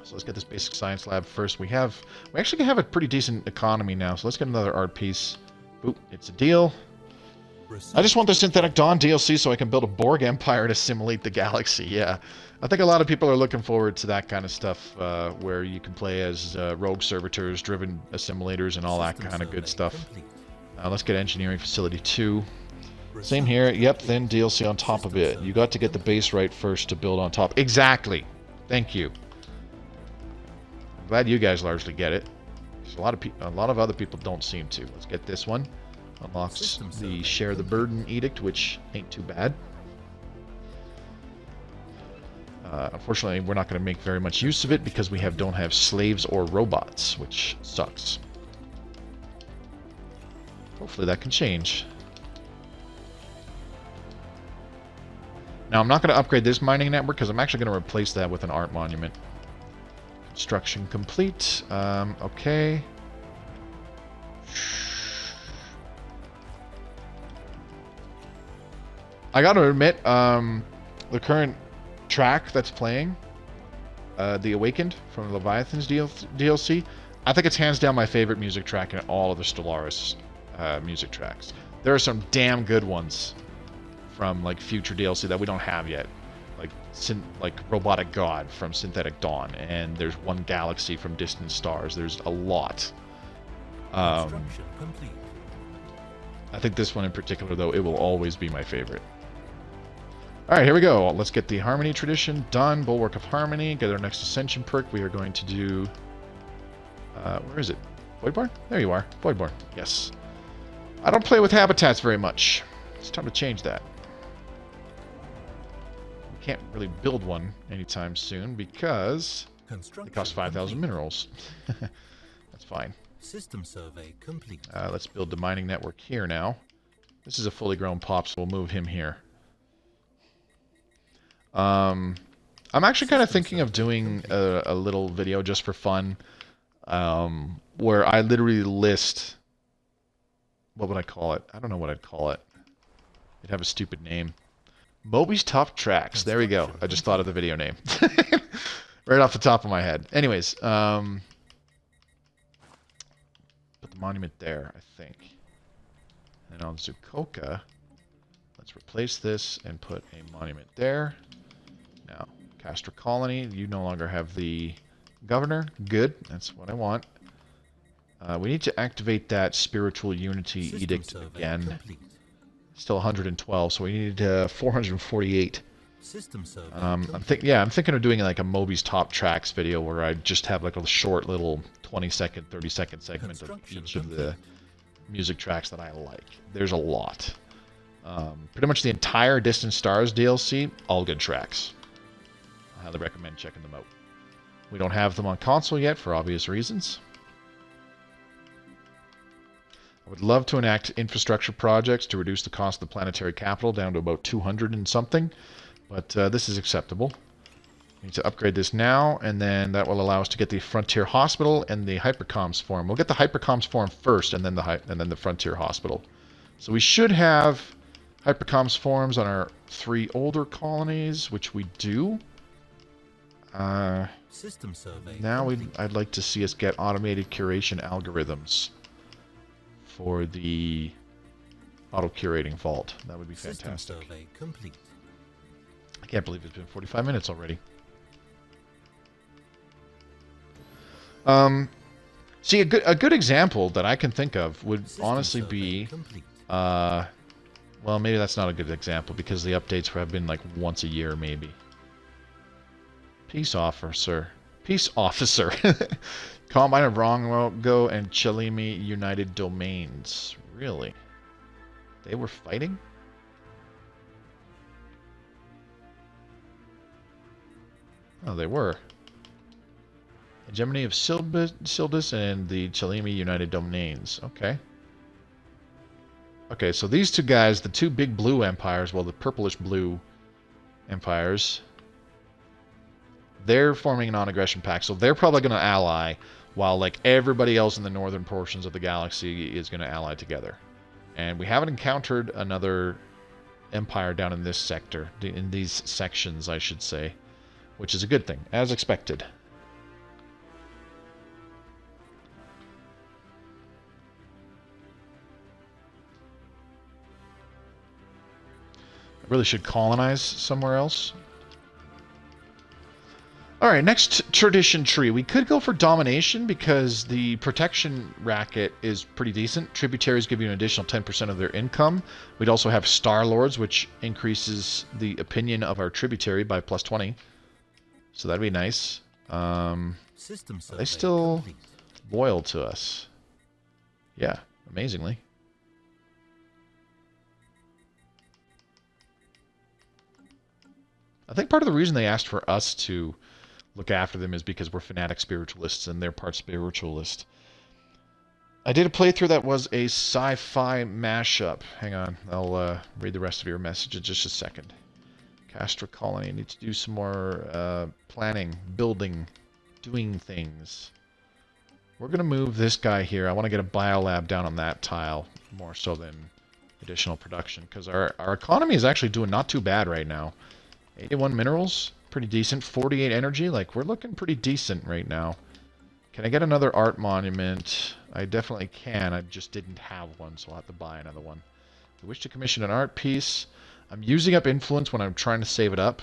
So let's get this basic science lab first. We actually have a pretty decent economy now, so let's get another art piece. Oop, it's a deal. I just want the Synthetic Dawn DLC so I can build a Borg Empire to simulate the galaxy. Yeah, I think a lot of people are looking forward to that kind of stuff, where you can play as rogue servitors, driven assimilators, and all that kind of good stuff. Let's get Engineering Facility 2. Same here. Yep, then DLC on top of it. You got to get the base right first to build on top. Exactly. Thank you. I'm glad you guys largely get it. A lot of other people don't seem to. Let's get this one. Unlocks the Share the Burden Edict, which ain't too bad. Unfortunately, we're not going to make very much use of it because we don't have slaves or robots, which sucks. Hopefully that can change. Now, I'm not going to upgrade this mining network because I'm actually going to replace that with an art monument. Construction complete. Okay. I gotta admit, the current track that's playing, The Awakened from Leviathan's DLC, I think it's hands down my favorite music track in all of the Stellaris music tracks. There are some damn good ones from like future DLC that we don't have yet, like Robotic God from Synthetic Dawn, and there's One Galaxy from Distant Stars. There's a lot. I think this one in particular, though, it will always be my favorite. Alright, here we go. Let's get the Harmony Tradition done. Bulwark of Harmony. Get our next Ascension perk. We are going to do... where is it? Voidborn? There you are. Voidborn. Yes. I don't play with habitats very much. It's time to change that. We can't really build one anytime soon because it costs 5,000 minerals. That's fine. System survey complete. Let's build the mining network here now. This is a fully grown pop, so we'll move him here. I'm actually kind of thinking of doing a little video just for fun, where I literally list... What would I call it? I don't know what I'd call it. It'd have a stupid name. Mobius Top Tracks. There we go. I just thought of the video name. Right off the top of my head. Anyways, put the monument there, I think. And on Zukoka, let's replace this and put a monument there. Now, Castor Colony, you no longer have the governor. Good, that's what I want. We need to activate that Spiritual Unity Edict again. Complete. Still 112, so we need 448. System survey I'm thinking of doing like a Mobius top tracks video where I just have like a short little 20-second, 30-second segment of each of the music tracks that I like. There's a lot. Pretty much the entire Distant Stars DLC, all good tracks. I highly recommend checking them out. We don't have them on console yet for obvious reasons. I would love to enact infrastructure projects to reduce the cost of the planetary capital down to about 200 and something, but this is acceptable. We need to upgrade this now, and then that will allow us to get the Frontier Hospital and the Hypercoms Forum. We'll get the Hypercoms Forum first, and then the Frontier Hospital. So we should have Hypercoms Forums on our 3 older colonies, which we do. System survey Now I'd like to see us get automated curation algorithms for the auto-curating vault. That would be fantastic. System survey complete. I can't believe it's been 45 minutes already. See, a good example that I can think of would honestly be... well, maybe that's not a good example because the updates have been like once a year, maybe. Peace officer. Peace officer. Combine of Rongo and Chalimi United Domains. Really? They were fighting? Oh, they were. Hegemony of Sildus and the Chalimi United Domains. Okay. Okay, so these two guys, the two big blue empires, well, the purplish blue empires, they're forming a non-aggression pact, so they're probably going to ally, while like everybody else in the northern portions of the galaxy is going to ally together. And we haven't encountered another empire down in this sector, in these sections, I should say, which is a good thing, as expected. I really should colonize somewhere else. Alright, next tradition tree. We could go for domination because the protection racket is pretty decent. Tributaries give you an additional 10% of their income. We'd also have Star Lords, which increases the opinion of our tributary by plus 20. So that'd be nice. Are they still loyal to us? Yeah, amazingly. I think part of the reason they asked for us to look after them is because we're fanatic spiritualists and they're part spiritualist. I did a playthrough that was a sci-fi mashup. Hang on, I'll read the rest of your message in just a second. Castor Colony, I need to do some more planning, building, doing things. We're going to move this guy here. I want to get a biolab down on that tile more so than additional production because our economy is actually doing not too bad right now. 81 minerals, pretty decent. 48 energy, like we're looking pretty decent right now. Can I get another art monument? I definitely can. I just didn't have one, so I'll have to buy another one. I wish to commission an art piece. I'm using up influence when I'm trying to save it up,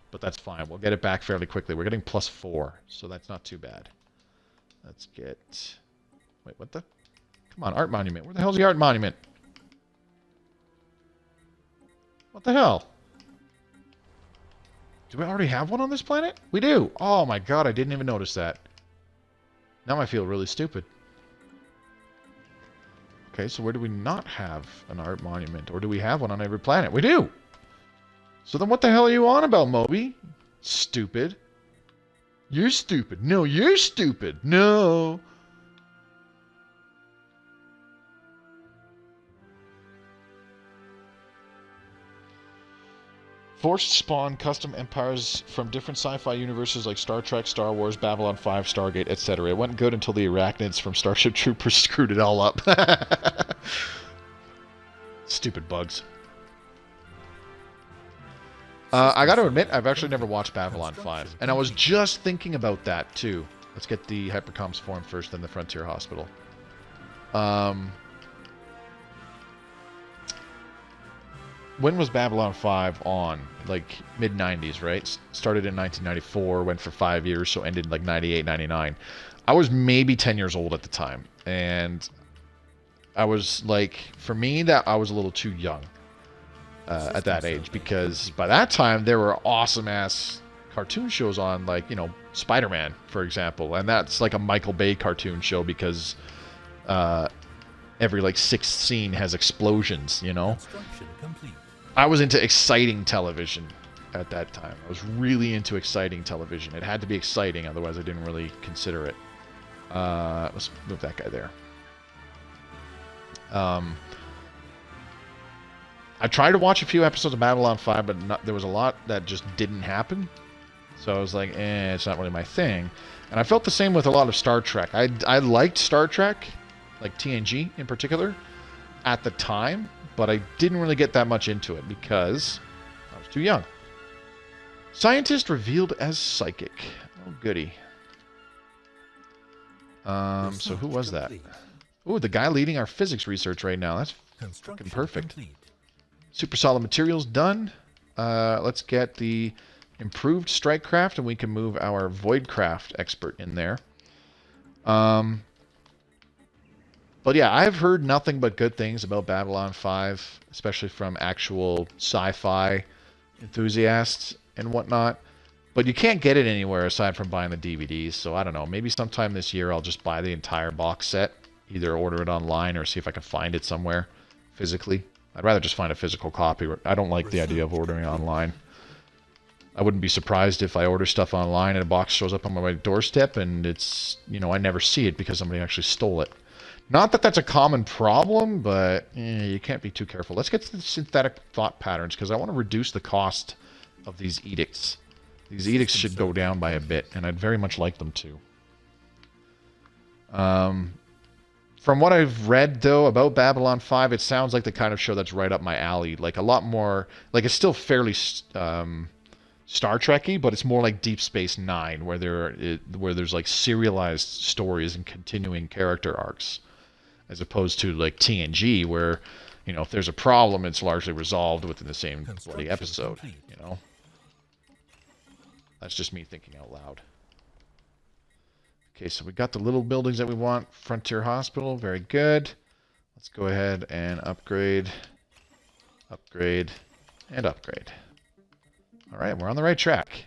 but that's fine. We'll get it back fairly quickly. We're getting +4, so that's not too bad. Let's get... Wait, what the... Come on, art monument. Where the hell's the art monument? What the hell? Do we already have one on this planet? We do! Oh my god, I didn't even notice that. Now I feel really stupid. Okay, so where do we not have an art monument? Or do we have one on every planet? We do! So then what the hell are you on about, Moby? Stupid. You're stupid. No, you're stupid. No! Forced spawn custom empires from different sci-fi universes like Star Trek, Star Wars, Babylon 5, Stargate, etc. It went good until the Arachnids from Starship Troopers screwed it all up. Stupid bugs. I got to admit, I've actually never watched Babylon 5. And I was just thinking about that, too. Let's get the Hypercoms Forum first, then the Frontier Hospital. When was Babylon 5 on? Like, mid-90s, right? Started in 1994, went for 5 years, so ended like 98, 99. I was maybe 10 years old at the time. And I was like, for me, that I was a little too young. At that age, because by that time there were awesome ass cartoon shows on, like, you know, Spider-Man, for example, and that's like a Michael Bay cartoon show because every like sixth scene has explosions, you know. I was into exciting television at that time. I was really into exciting television. It had to be exciting, otherwise I didn't really consider it. Let's move that guy there. I tried to watch a few episodes of Babylon 5, but there was a lot that just didn't happen. So I was like, it's not really my thing. And I felt the same with a lot of Star Trek. I liked Star Trek, like TNG in particular, at the time, but I didn't really get that much into it because I was too young. Scientist revealed as psychic. Oh, goody. So who was that? Ooh, the guy leading our physics research right now. That's fucking perfect. Super solid materials done. Let's get the improved strike craft, and we can move our void craft expert in there. But yeah, I've heard nothing but good things about Babylon 5, especially from actual sci-fi enthusiasts and whatnot. But you can't get it anywhere aside from buying the DVDs, so I don't know. Maybe sometime this year I'll just buy the entire box set, either order it online or see if I can find it somewhere physically. I'd rather just find a physical copy. I don't like the idea of ordering online. I wouldn't be surprised if I order stuff online and a box shows up on my doorstep and it's, you know, I never see it because somebody actually stole it. Not that that's a common problem, but you can't be too careful. Let's get to the synthetic thought patterns because I want to reduce the cost of these edicts. These edicts should go down by a bit, and I'd very much like them to. From what I've read, though, about Babylon 5, it sounds like the kind of show that's right up my alley. Like, a lot more... Like, it's still fairly Star Trek-y, but it's more like Deep Space Nine, where there's, like, serialized stories and continuing character arcs. As opposed to, like, TNG, where, you know, if there's a problem, it's largely resolved within the same bloody episode, you know? That's just me thinking out loud. Okay, so we got the little buildings that we want. Frontier Hospital, very good. Let's go ahead and upgrade, upgrade, and upgrade. All right, we're on the right track.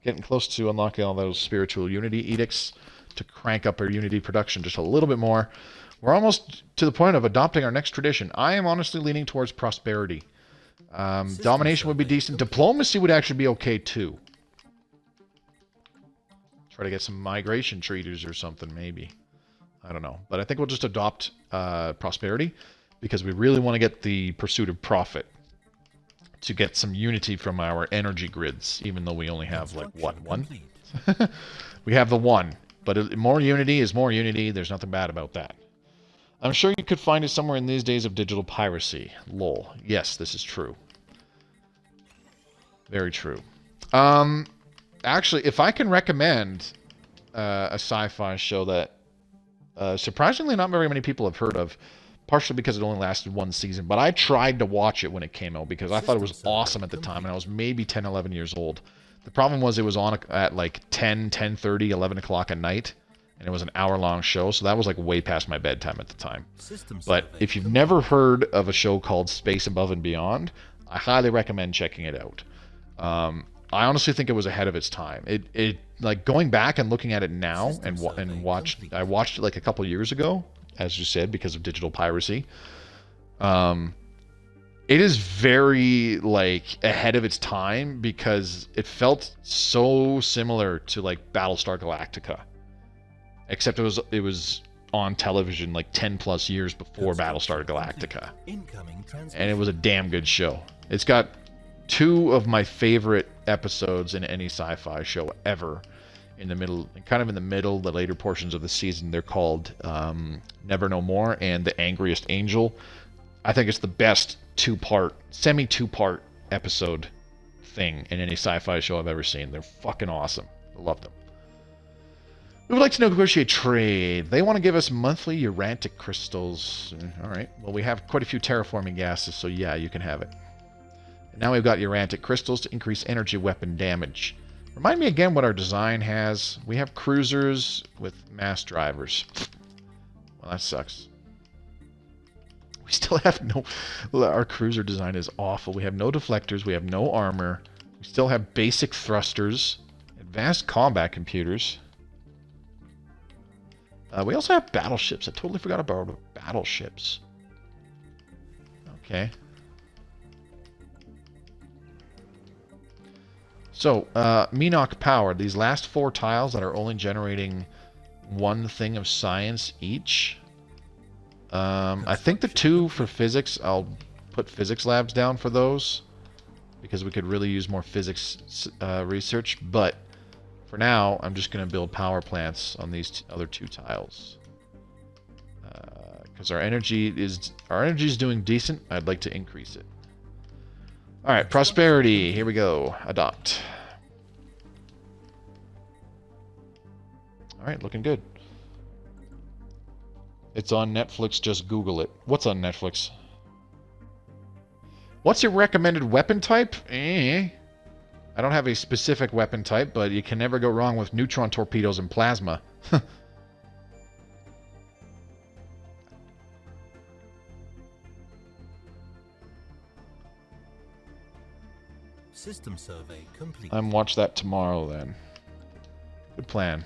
Getting close to unlocking all those spiritual Unity edicts to crank up our Unity production just a little bit more. We're almost to the point of adopting our next tradition. I am honestly leaning towards prosperity. Domination would be decent. Diplomacy would actually be okay, too. Try to get some migration treaties or something, maybe. I don't know. But I think we'll just adopt prosperity because we really want to get the pursuit of profit to get some unity from our energy grids, even though we only have, like, what, one? We have the one. But more unity is more unity. There's nothing bad about that. I'm sure you could find it somewhere in these days of digital piracy. Lol. Yes, this is true. Very true. Actually, if I can recommend a sci-fi show that surprisingly not very many people have heard of, partially because it only lasted one season, but I tried to watch it when it came out because I thought it was awesome at the time, and I was maybe 10, 11 years old. The problem was it was on at like 10, 10:30, 11 o'clock at night, and it was an hour-long show, so that was like way past my bedtime at the time. But if you've never heard of a show called Space Above and Beyond, I highly recommend checking it out. I honestly think it was ahead of its time. It like going back and looking at it now I watched it like a couple years ago, as you said, because of digital piracy. It is very like ahead of its time because it felt so similar to like Battlestar Galactica, except it was on television like 10 plus years before Battlestar Galactica, and it was a damn good show. It's got two of my favorite episodes in any sci-fi show ever. In the middle, kind of in the middle, the later portions of the season, they're called Never No More and The Angriest Angel. I think it's the best semi-two-part episode thing in any sci-fi show I've ever seen. They're fucking awesome. I love them. We would like to negotiate trade. They want to give us monthly urantic crystals. All right. Well, we have quite a few terraforming gases, so yeah, you can have it. And now we've got urantic crystals to increase energy weapon damage. Remind me again what our design has. We have cruisers with mass drivers. Well, that sucks. We still have no... Our cruiser design is awful. We have no deflectors. We have no armor. We still have basic thrusters. Advanced combat computers. We also have battleships. I totally forgot about battleships. Okay. So, Menoch power. These last 4 tiles that are only generating 1 thing of science each. I think the 2 for physics, I'll put physics labs down for those. Because we could really use more physics research. But for now, I'm just going to build power plants on these other 2 tiles. Because our energy is doing decent. I'd like to increase it. Alright, prosperity. Here we go. Adopt. Alright, looking good. It's on Netflix. Just Google it. What's on Netflix? What's your recommended weapon type? I don't have a specific weapon type, but you can never go wrong with neutron torpedoes and plasma. System survey complete. I'm watch that tomorrow then. Good plan.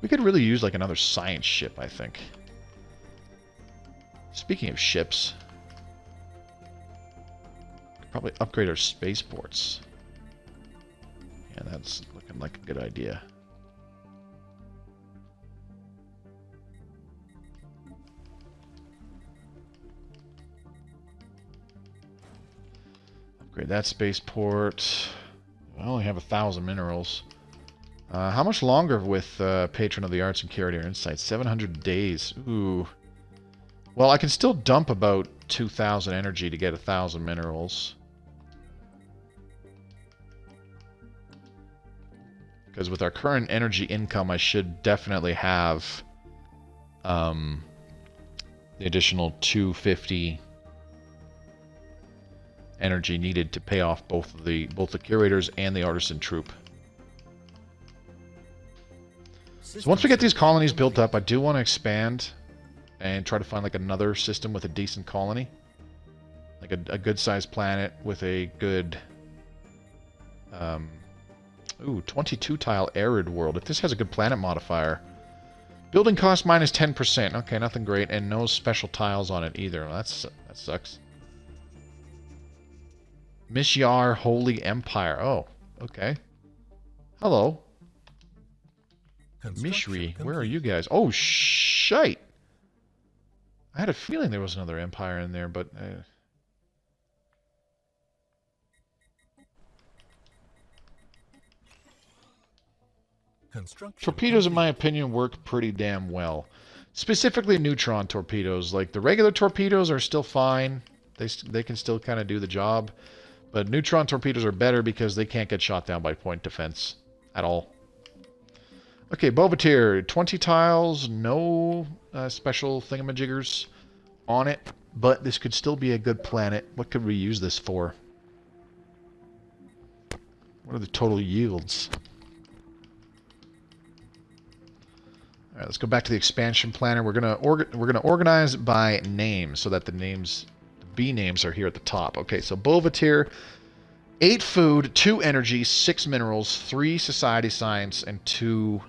We could really use like another science ship, I think. Speaking of ships, could probably upgrade our spaceports. Yeah, that's looking like a good idea. Upgrade that spaceport. I only have 1,000 minerals. How much longer with Patron of the Arts and Curator Insights? 700 days. Ooh. Well, I can still dump about 2,000 energy to get 1,000 minerals. Because with our current energy income, I should definitely have the additional 250 energy needed to pay off both the curators and the artisan troop. So once we get these colonies built up, I do want to expand and try to find like another system with a decent colony, like a good-sized planet with a good 22 tile arid world. If this has a good planet modifier, building cost minus 10%. Okay, nothing great, and no special tiles on it either. Well, that sucks. Mishyar Holy Empire. Oh, okay. Hello. Mishri, where are you guys? Oh, shite. I had a feeling there was another empire in there, but... Torpedoes, in my opinion, work pretty damn well. Specifically neutron torpedoes. Like, the regular torpedoes are still fine. They can still kind of do the job. But neutron torpedoes are better because they can't get shot down by point defense at all. Okay, Bovatir, 20 tiles, no special thingamajiggers on it, but this could still be a good planet. What could we use this for? What are the total yields? All right, let's go back to the expansion planner. We're gonna organize by name so that the B names are here at the top. Okay, so Bovatir, 8 food, 2 energy, 6 minerals, 3 society science, and 2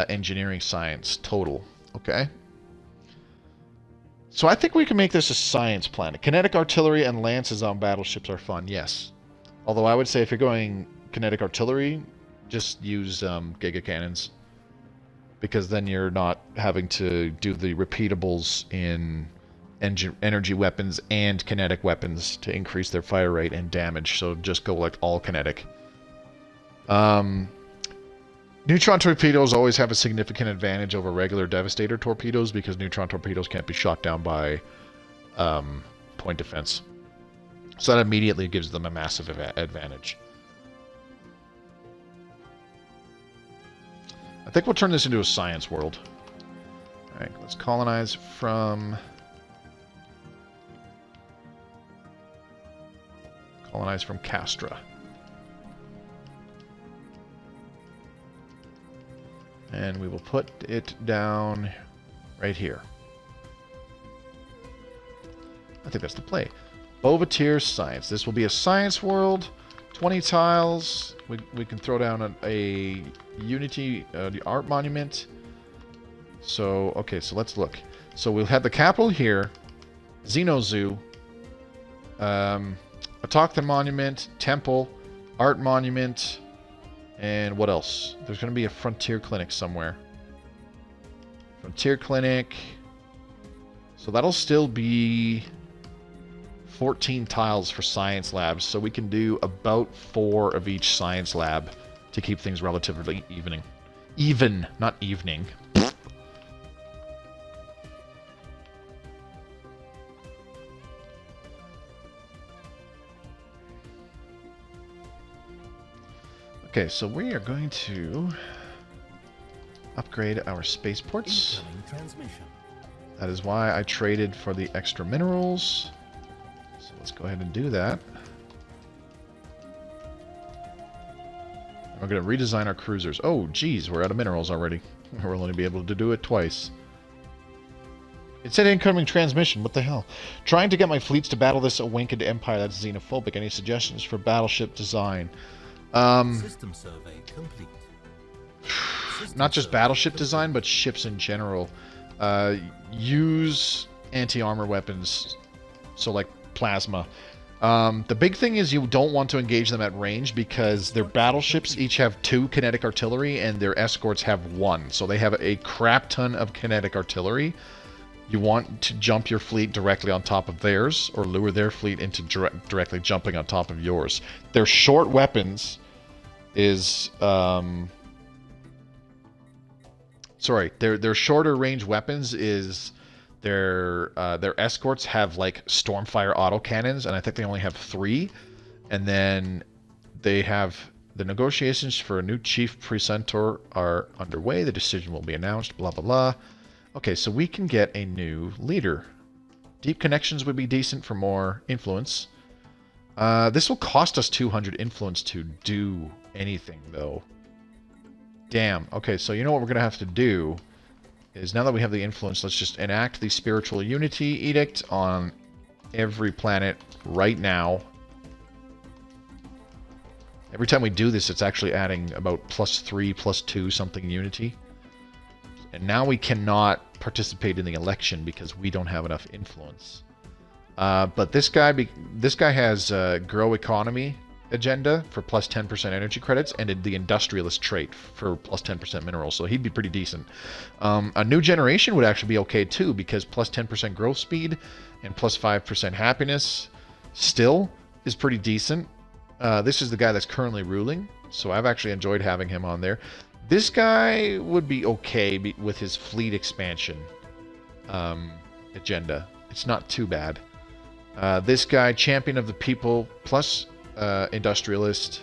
engineering science total. Okay. So I think we can make this a science planet. Kinetic artillery and lances on battleships are fun, yes. Although I would say if you're going kinetic artillery, just use Giga Cannons. Because then you're not having to do the repeatables in energy weapons and kinetic weapons to increase their fire rate and damage. So just go like all kinetic. Neutron torpedoes always have a significant advantage over regular Devastator torpedoes because neutron torpedoes can't be shot down by point defense. So that immediately gives them a massive advantage. I think we'll turn this into a science world. Alright, let's colonize from... Castra. And we will put it down right here. I think that's the play. Bovatir Science. This will be a science world. 20 tiles. We can throw down a Unity, the art monument. So, okay, so let's look. So we'll have the capital here. Xeno Zoo. Autochthon Monument. Temple. Art Monument. And what else? There's going to be a Frontier Clinic somewhere. Frontier Clinic. So that'll still be 14 tiles for science labs. So we can do about 4 of each science lab to keep things relatively evening. Even, not evening. Okay, so we are going to upgrade our spaceports. That is why I traded for the extra minerals. So let's go ahead and do that. We're going to redesign our cruisers. Oh, geez, we're out of minerals already. We'll only be able to do it twice. It said incoming transmission. What the hell? Trying to get my fleets to battle this awakened empire that's xenophobic. Any suggestions for battleship design? System survey complete. Not just battleship design, but ships in general. Use anti-armor weapons, so like plasma. The big thing is you don't want to engage them at range because their battleships each have 2 kinetic artillery and their escorts have 1. So they have a crap ton of kinetic artillery. You want to jump your fleet directly on top of theirs or lure their fleet into directly jumping on top of yours. Their short weapons is... Sorry, their shorter range weapons is their escorts have like Stormfire autocannons, and I think they only have 3. And then they have the negotiations for a new chief precentor are underway. The decision will be announced. Blah blah blah. Okay, so we can get a new leader. Deep connections would be decent for more influence. This will cost us 200 influence to do anything, though. Damn. Okay, so you know what we're going to have to do is now that we have the influence, let's just enact the Spiritual Unity Edict on every planet right now. Every time we do this, it's actually adding about +3, +2 something unity. And now we cannot participate in the election because we don't have enough influence. But this guy has Grow Economy agenda for +10% energy credits and the Industrialist trait for +10% minerals, so he'd be pretty decent. A New Generation would actually be okay too because +10% growth speed and +5% happiness still is pretty decent. This is the guy that's currently ruling, so I've actually enjoyed having him on there. This guy would be okay with his fleet expansion agenda. It's not too bad. This guy, Champion of the People, plus Industrialist.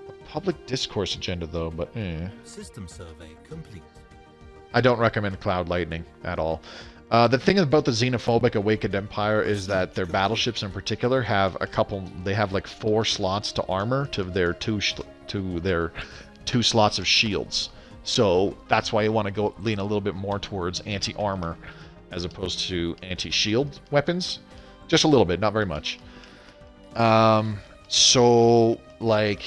A Public Discourse agenda, though, but System survey complete. I don't recommend Cloud Lightning at all. The thing about the xenophobic Awakened Empire is that their battleships in particular have they have like 4 slots to armor to their 2 slots of shields. So that's why you want to lean a little bit more towards anti-armor as opposed to anti-shield weapons. Just a little bit, not very much. So, like,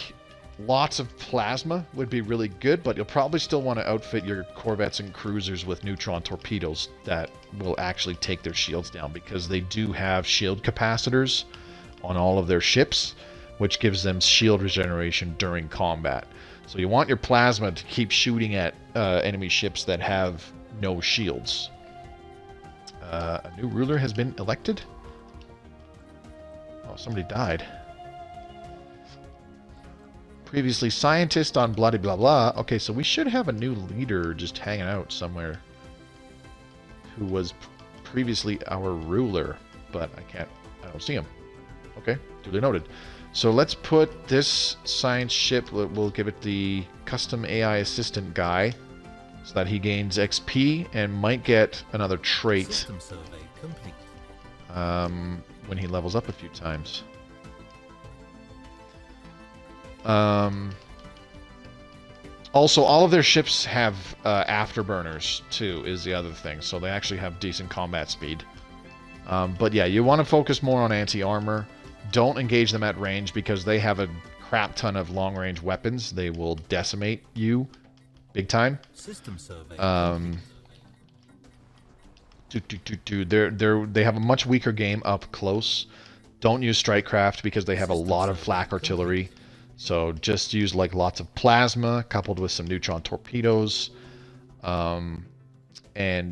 lots of plasma would be really good, but you'll probably still want to outfit your corvettes and cruisers with neutron torpedoes that will actually take their shields down, because they do have shield capacitors on all of their ships, which gives them shield regeneration during combat. So you want your plasma to keep shooting at enemy ships that have no shields. A new ruler has been elected? Oh, somebody died. Previously scientist on blah blah blah. Okay, so we should have a new leader just hanging out somewhere who was previously our ruler, but I don't see him. Okay, duly noted. So let's put this science ship, we'll give it the custom AI assistant guy, so that he gains XP and might get another trait System survey complete. when he levels up a few times. Also, all of their ships have afterburners, too, is the other thing. So they actually have decent combat speed. But yeah, you want to focus more on anti-armor. Don't engage them at range because they have a crap ton of long-range weapons. They will decimate you big time. System survey. They have a much weaker game up close. Don't use Strikecraft because they have a lot of flak artillery. So just use like lots of plasma coupled with some neutron torpedoes. And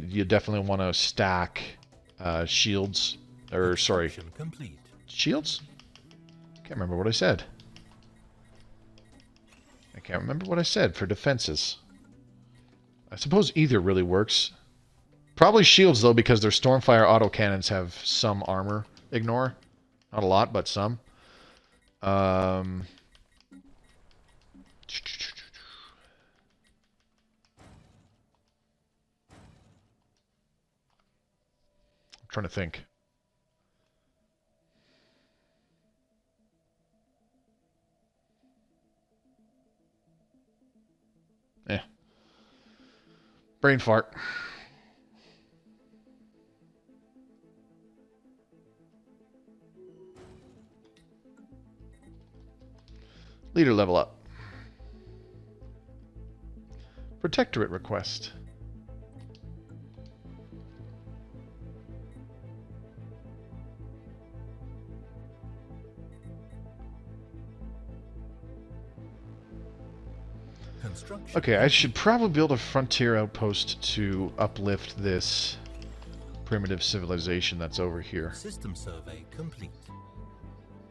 you definitely want to stack shields. Or sorry, Complete. shields? Can't remember what I said. I can't remember what I said for defenses. I suppose either really works. Probably shields though, because their Stormfire autocannons have some armor. Ignore. Not a lot, but some. I'm trying to think. Brain fart. Leader level up. Protectorate request. Okay, I should probably build a frontier outpost to uplift this primitive civilization that's over here. System survey complete.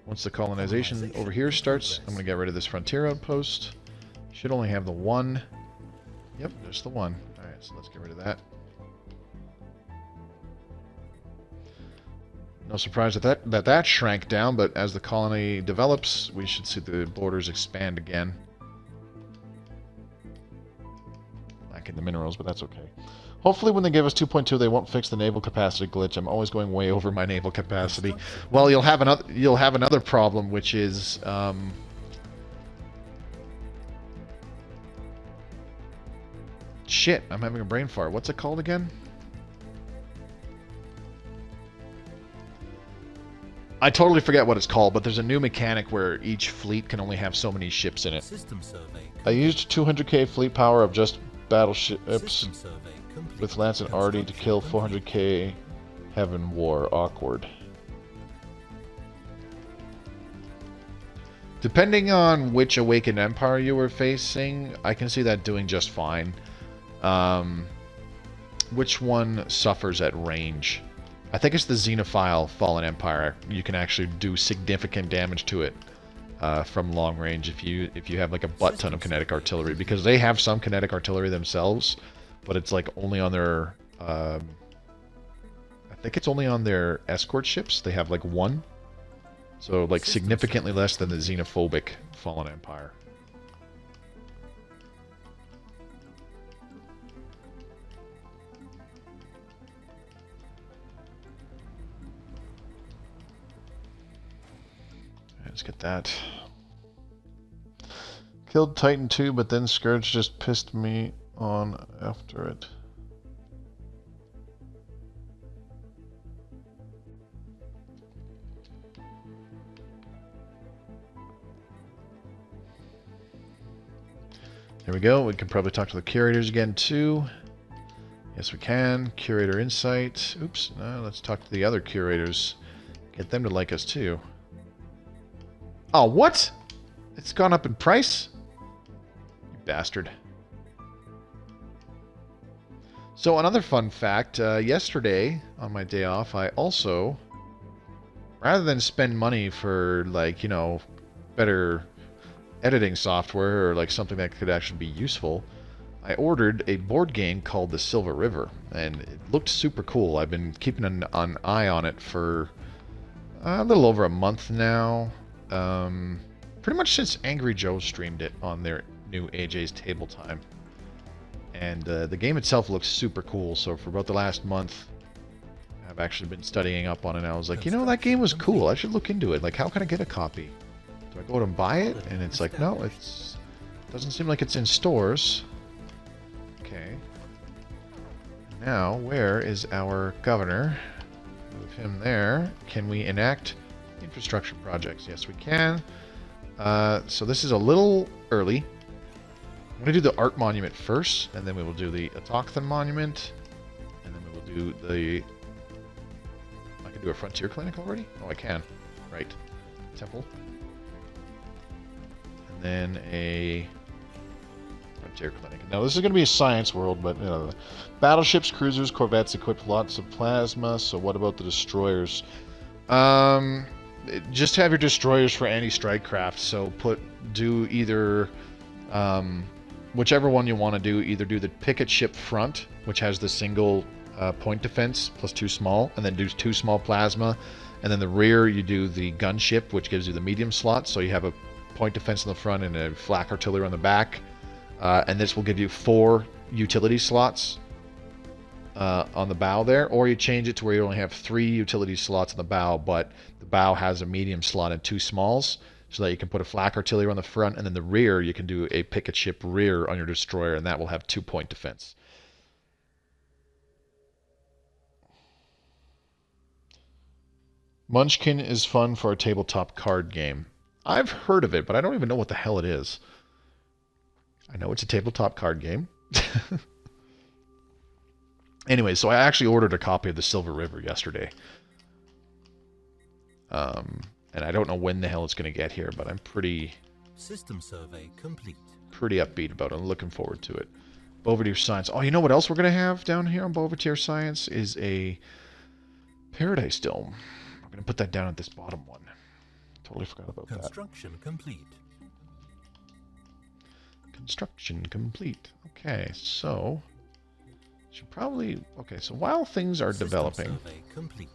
Once the colonization over here starts, I'm going to get rid of this frontier outpost. Should only have the one. Yep, there's the one. Alright, so let's get rid of that. No surprise that shrank down, but as the colony develops, we should see the borders expand again. Lacking the minerals, but that's okay. Hopefully when they give us 2.2, they won't fix the naval capacity glitch. I'm always going way over my naval capacity. Well, you'll have another problem, which is shit, I'm having a brain fart. What's it called again? I totally forget what it's called, but there's a new mechanic where each fleet can only have so many ships in it. System survey. I used 200k fleet power of just battleships with Lance and Artie to kill 400k Heaven War. Awkward. Depending on which Awakened Empire you were facing, I can see that doing just fine. Which one suffers at range? I think it's the Xenophile Fallen Empire. You can actually do significant damage to it from long range if you have like a butt ton of kinetic artillery, because they have some kinetic artillery themselves, but it's like only on their I think it's only on their escort ships. They have like one, so like significantly less than the xenophobic Fallen Empire. Let's get that. Killed Titan 2, but then Scourge just pissed me on after it. There we go. We can probably talk to the curators again too. Yes, we can. Curator Insight. Oops. No, let's talk to the other curators. Get them to like us too. Oh, what? It's gone up in price? You bastard. So another fun fact, yesterday, on my day off, I also, rather than spend money for, like, you know, better editing software or, like, something that could actually be useful, I ordered a board game called The Silver River, and it looked super cool. I've been keeping an eye on it for A little over a month now. Pretty much since Angry Joe streamed it on their new AJ's Table Time. And the game itself looks super cool, so for about the last month, I've actually been studying up on it. And I was like, you know, that game was cool. I should look into it. Like, how can I get a copy? Do I go out and buy it? And it's like, no, it's doesn't seem like it's in stores. Okay. Now, where is our governor? Move him there. Can we enact infrastructure projects? Yes, we can. So this is a little early. I'm going to do the art monument first, and then we will do the autochthon monument, and then we will do the... I can do a frontier clinic already? Oh, I can. Right. Temple. And then a frontier clinic. Now, this is going to be a science world, but battleships, cruisers, corvettes equipped lots of plasma. So what about the destroyers? Just have your destroyers for anti-strike craft. So do either whichever one you want to do. Either do the picket ship front, which has the single point defense plus 2 small, and then do 2 small plasma. And then the rear, you do the gunship, which gives you the medium slot. So you have a point defense in the front and a flak artillery on the back. And this will give you 4 utility slots on the bow there, or you change it to where you only have 3 utility slots on the bow, but the bow has a medium slot and 2 smalls, so that you can put a flak artillery on the front, and then the rear, you can do a picket ship rear on your destroyer, and that will have 2-point defense. Munchkin is fun for a tabletop card game. I've heard of it, but I don't even know what the hell it is. I know it's a tabletop card game. Anyway, so I actually ordered a copy of the Silver River yesterday. And I don't know when the hell it's going to get here, but I'm pretty... System survey complete. Pretty upbeat about it. I'm looking forward to it. Bovidier Science. Oh, you know what else we're going to have down here on Bovidier Science is a Paradise Dome. I'm going to put that down at this bottom one. Totally forgot about that. Construction complete. Construction complete. Okay, so... Should probably... Okay, so while things are developing... Survey complete.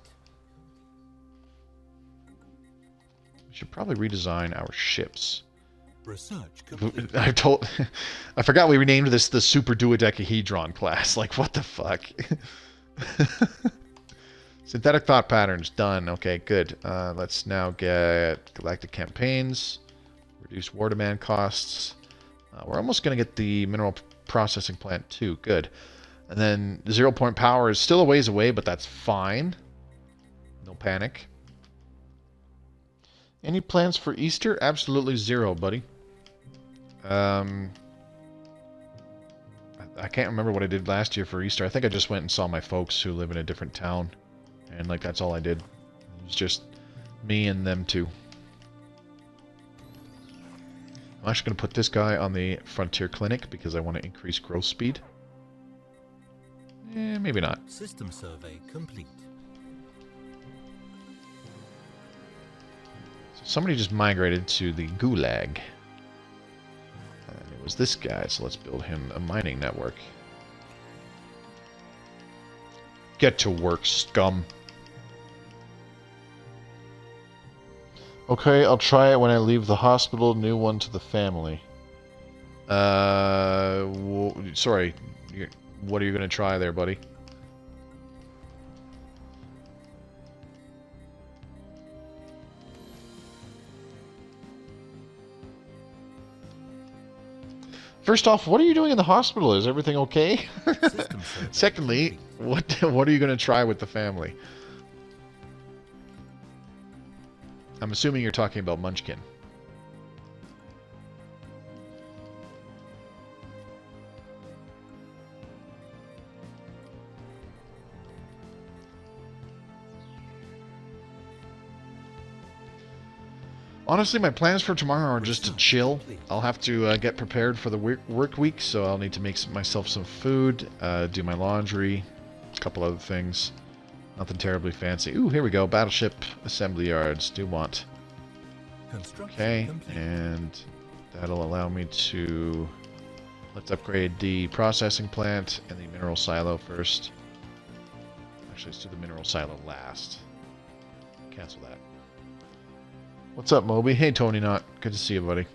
We should probably redesign our ships. Research complete. I forgot we renamed this the Super Duodecahedron class. Like, what the fuck? Synthetic thought patterns, done. Okay, good. Let's now get Galactic Campaigns. Reduce war demand costs. We're almost going to get the mineral processing plant too. Good. And then 0-point power is still a ways away, but that's fine. No panic. Any plans for Easter? Absolutely 0, buddy. I can't remember what I did last year for Easter. I think I just went and saw my folks who live in a different town. And, like, that's all I did. It was just me and them two. I'm actually going to put this guy on the Frontier Clinic because I want to increase growth speed. Maybe not. System survey complete. So somebody just migrated to the Gulag. And it was this guy, so let's build him a mining network. Get to work, scum. Okay, I'll try it when I leave the hospital. New one to the family. Sorry. What are you going to try there, buddy? First off, what are you doing in the hospital? Is everything okay? Secondly, what are you going to try with the family? I'm assuming you're talking about Munchkin. Honestly, my plans for tomorrow are just to chill. I'll have to get prepared for the work week, so I'll need to make myself some food, do my laundry, a couple other things. Nothing terribly fancy. Ooh, here we go. Battleship assembly yards. Do want. Okay, and that'll allow me to... Let's upgrade the processing plant and the mineral silo first. Actually, let's do the mineral silo last. cancel that. What's up, Moby? Hey, Tony Knott. Good to see you, buddy.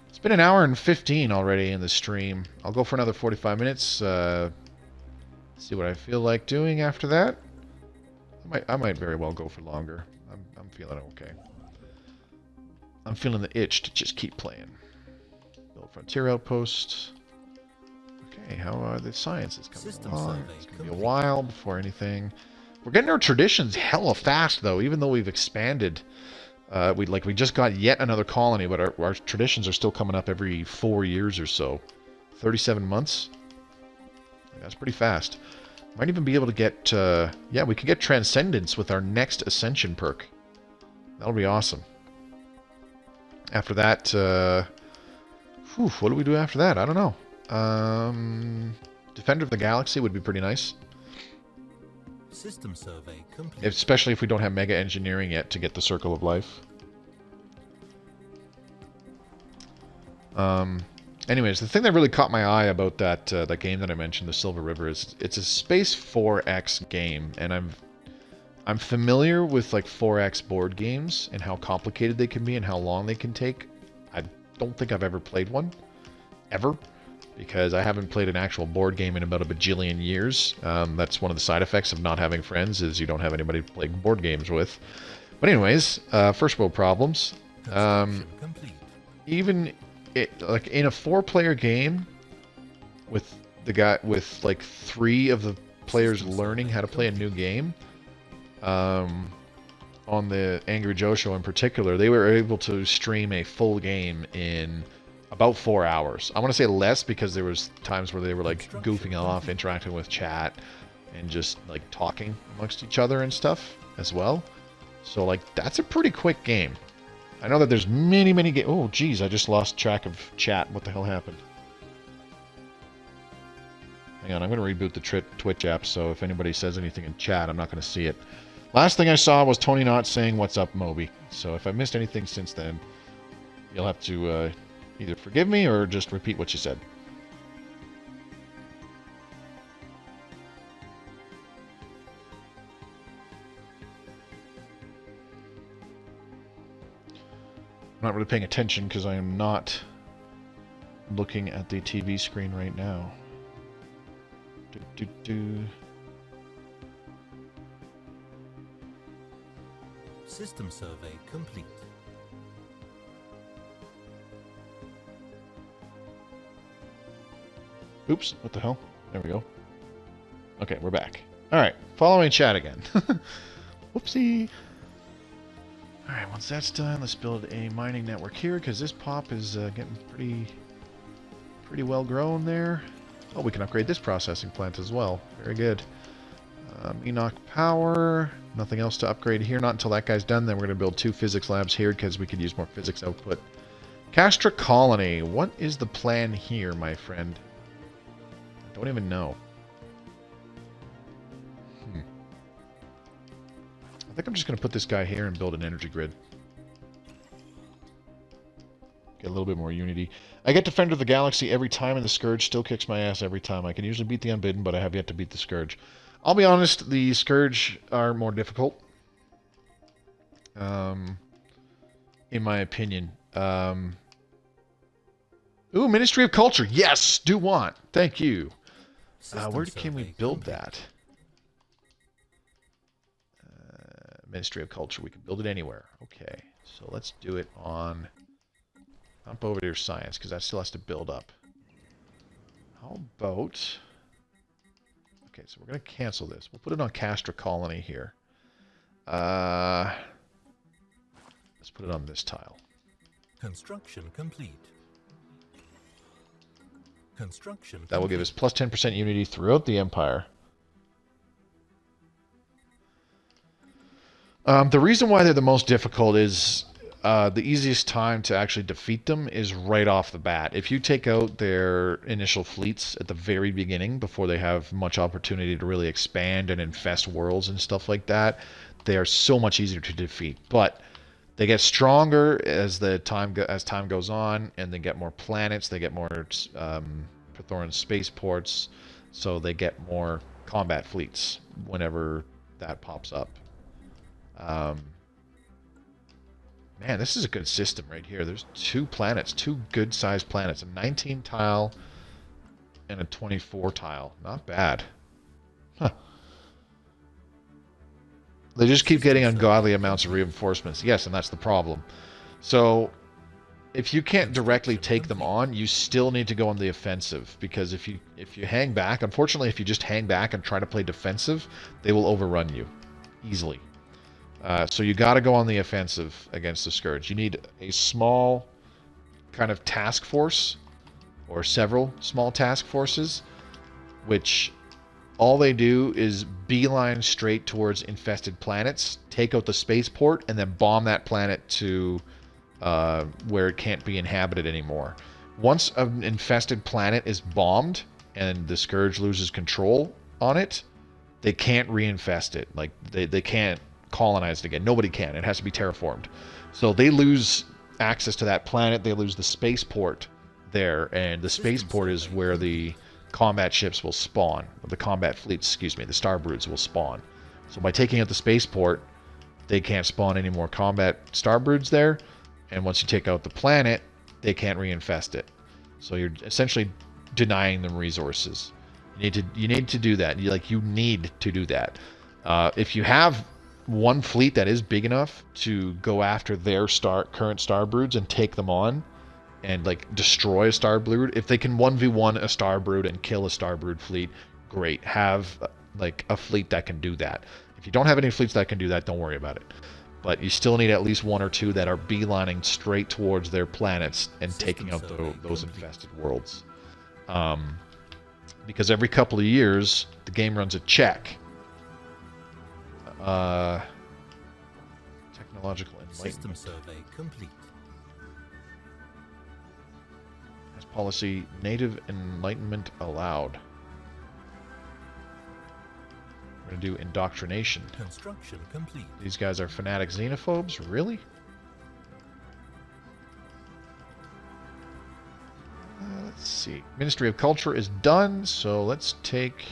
It's been an hour and 15 already in the stream. I'll go for another 45 minutes. See what I feel like doing after that. I might very well go for longer. I'm feeling okay. I'm feeling the itch to just keep playing. Build Frontier Outpost. Okay, how are the sciences coming along? It's going to be a while before anything. We're getting our traditions hella fast, though, even though we've expanded. We just got yet another colony, but our traditions are still coming up every 4 years or so. 37 months. That's pretty fast. Might even be able to get, yeah, we can get Transcendence with our next Ascension perk. That'll be awesome. After that, what do we do after that? I don't know. Defender of the Galaxy would be pretty nice. System survey complete. Especially if we don't have Mega Engineering yet to get the Circle of Life. Anyways, the thing that really caught my eye about that game that I mentioned, the Silver River, is it's a Space 4X game, and I'm familiar with like 4X board games and how complicated they can be and how long they can take. I don't think I've ever played one, ever, because I haven't played an actual board game in about a bajillion years. That's one of the side effects of not having friends, is you don't have anybody to play board games with. But anyways, first world problems. Even like in a 4-player game, with like 3 of the players learning how to play a new game, on the Angry Joe show in particular, they were able to stream a full game in about 4 hours. I want to say less, because there was times where they were like goofing off, interacting with chat, and just like talking amongst each other and stuff as well. So like that's a pretty quick game. I know that there's many games. Oh geez, I just lost track of chat. What the hell happened? Hang on, I'm going to reboot the Twitch app, so if anybody says anything in chat, I'm not going to see it. Last thing I saw was Tony Knott saying, "What's up, Moby?" So if I missed anything since then, you'll have to either forgive me or just repeat what you said. I'm not really paying attention because I am not looking at the TV screen right now. System survey complete. Oops, what the hell? There we go. Okay, we're back. Alright, following chat again. Whoopsie. Alright, once that's done, let's build a mining network here, because this pop is getting pretty well grown there. Oh, we can upgrade this processing plant as well. Very good. Enoch Power. Nothing else to upgrade here. Not until that guy's done. Then we're going to build 2 physics labs here, because we could use more physics output. Castra Colony. What is the plan here, my friend? I don't even know. I think I'm just going to put this guy here and build an energy grid. Get a little bit more unity. I get Defender of the Galaxy every time, and the Scourge still kicks my ass every time. I can usually beat the Unbidden, but I have yet to beat the Scourge. I'll be honest, the Scourge are more difficult. In my opinion. Ooh, Ministry of Culture. Yes, do want. Thank you. Where can we build that? Ministry of Culture. We can build it anywhere. Okay, so let's do it on... Jump over to your science, because that still has to build up. How about... Okay, so we're going to cancel this. We'll put it on Castra Colony here. Let's put it on this tile. Construction complete. Construction That will give us plus 10% unity throughout the Empire. The reason why they're the most difficult is the easiest time to actually defeat them is right off the bat. If you take out their initial fleets at the very beginning, before they have much opportunity to really expand and infest worlds and stuff like that, they are so much easier to defeat. But they get stronger as time goes on, and they get more planets. They get more Pythoran spaceports, so they get more combat fleets whenever that pops up. Um, man, this is a good system right here. There's 2 planets, 2 good-sized planets, a 19 tile and a 24 tile. Not bad. Huh. They just keep getting ungodly amounts of reinforcements. Yes, and that's the problem. So, if you can't directly take them on, you still need to go on the offensive. Because if you hang back, unfortunately, if you just hang back and try to play defensive, they will overrun you easily. So you got to go on the offensive against the Scourge. You need a small kind of task force, or several small task forces, which all they do is beeline straight towards infested planets, take out the spaceport, and then bomb that planet to where it can't be inhabited anymore. Once an infested planet is bombed and the Scourge loses control on it, they can't reinfest it. Like, they can't colonize it again. Nobody can. It has to be terraformed. So they lose access to that planet. They lose the spaceport there, and the spaceport is where the combat ships will spawn. The combat fleets, excuse me, the starbroods will spawn. So by taking out the spaceport, they can't spawn any more combat starbroods there, and once you take out the planet, they can't reinfest it. So you're essentially denying them resources. You need to do that. You need to do that. If you have one fleet that is big enough to go after their current starbroods and take them on, and like destroy a starbrood, if they can 1v1 a starbrood and kill a starbrood fleet, great. Have like a fleet that can do that. If you don't have any fleets that can do that, don't worry about it. But you still need at least 1 or 2 that are beelining straight towards their planets and taking out those infested worlds. Because every couple of years, the game runs a check. Technological System enlightenment. survey complete. As policy, native enlightenment allowed. We're going to do indoctrination. Construction complete. These guys are fanatic xenophobes? Really? Let's see. Ministry of Culture is done, so let's take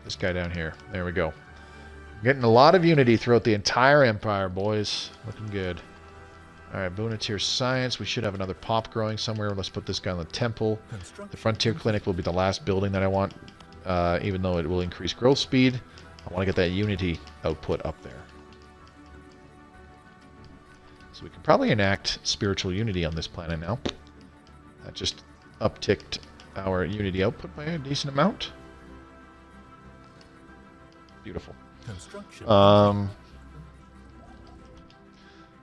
this guy down here. There we go. Getting a lot of unity throughout the entire empire, boys. Looking good. Alright, Boonatier Science. We should have another pop growing somewhere. Let's put this guy on the temple. The Frontier Clinic will be the last building that I want, even though it will increase growth speed. I want to get that unity output up there. So we can probably enact spiritual unity on this planet now. That just upticked our unity output by a decent amount. Beautiful.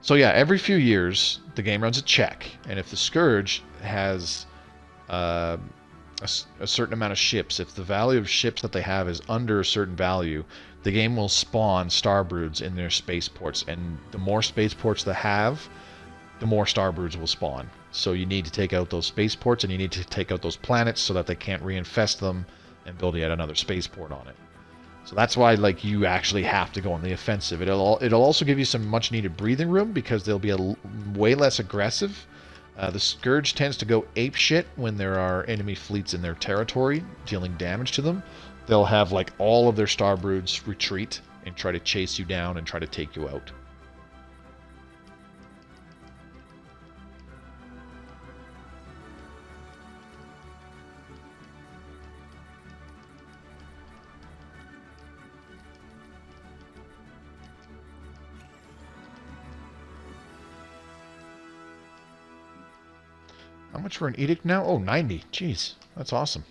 So yeah, every few years the game runs a check, and if the Scourge has a certain amount of ships, if the value of ships that they have is under a certain value, the game will spawn starbroods in their spaceports, and the more spaceports they have, the more starbroods will spawn. So you need to take out those spaceports, and you need to take out those planets so that they can't reinfest them and build yet another spaceport on it. So that's why, like, you actually have to go on the offensive. It'll also give you some much-needed breathing room because they'll be way less aggressive. The Scourge tends to go apeshit when there are enemy fleets in their territory, dealing damage to them. They'll have, like, all of their starbroods retreat and try to chase you down and try to take you out. How much for an edict now? Oh, 90. Jeez, that's awesome.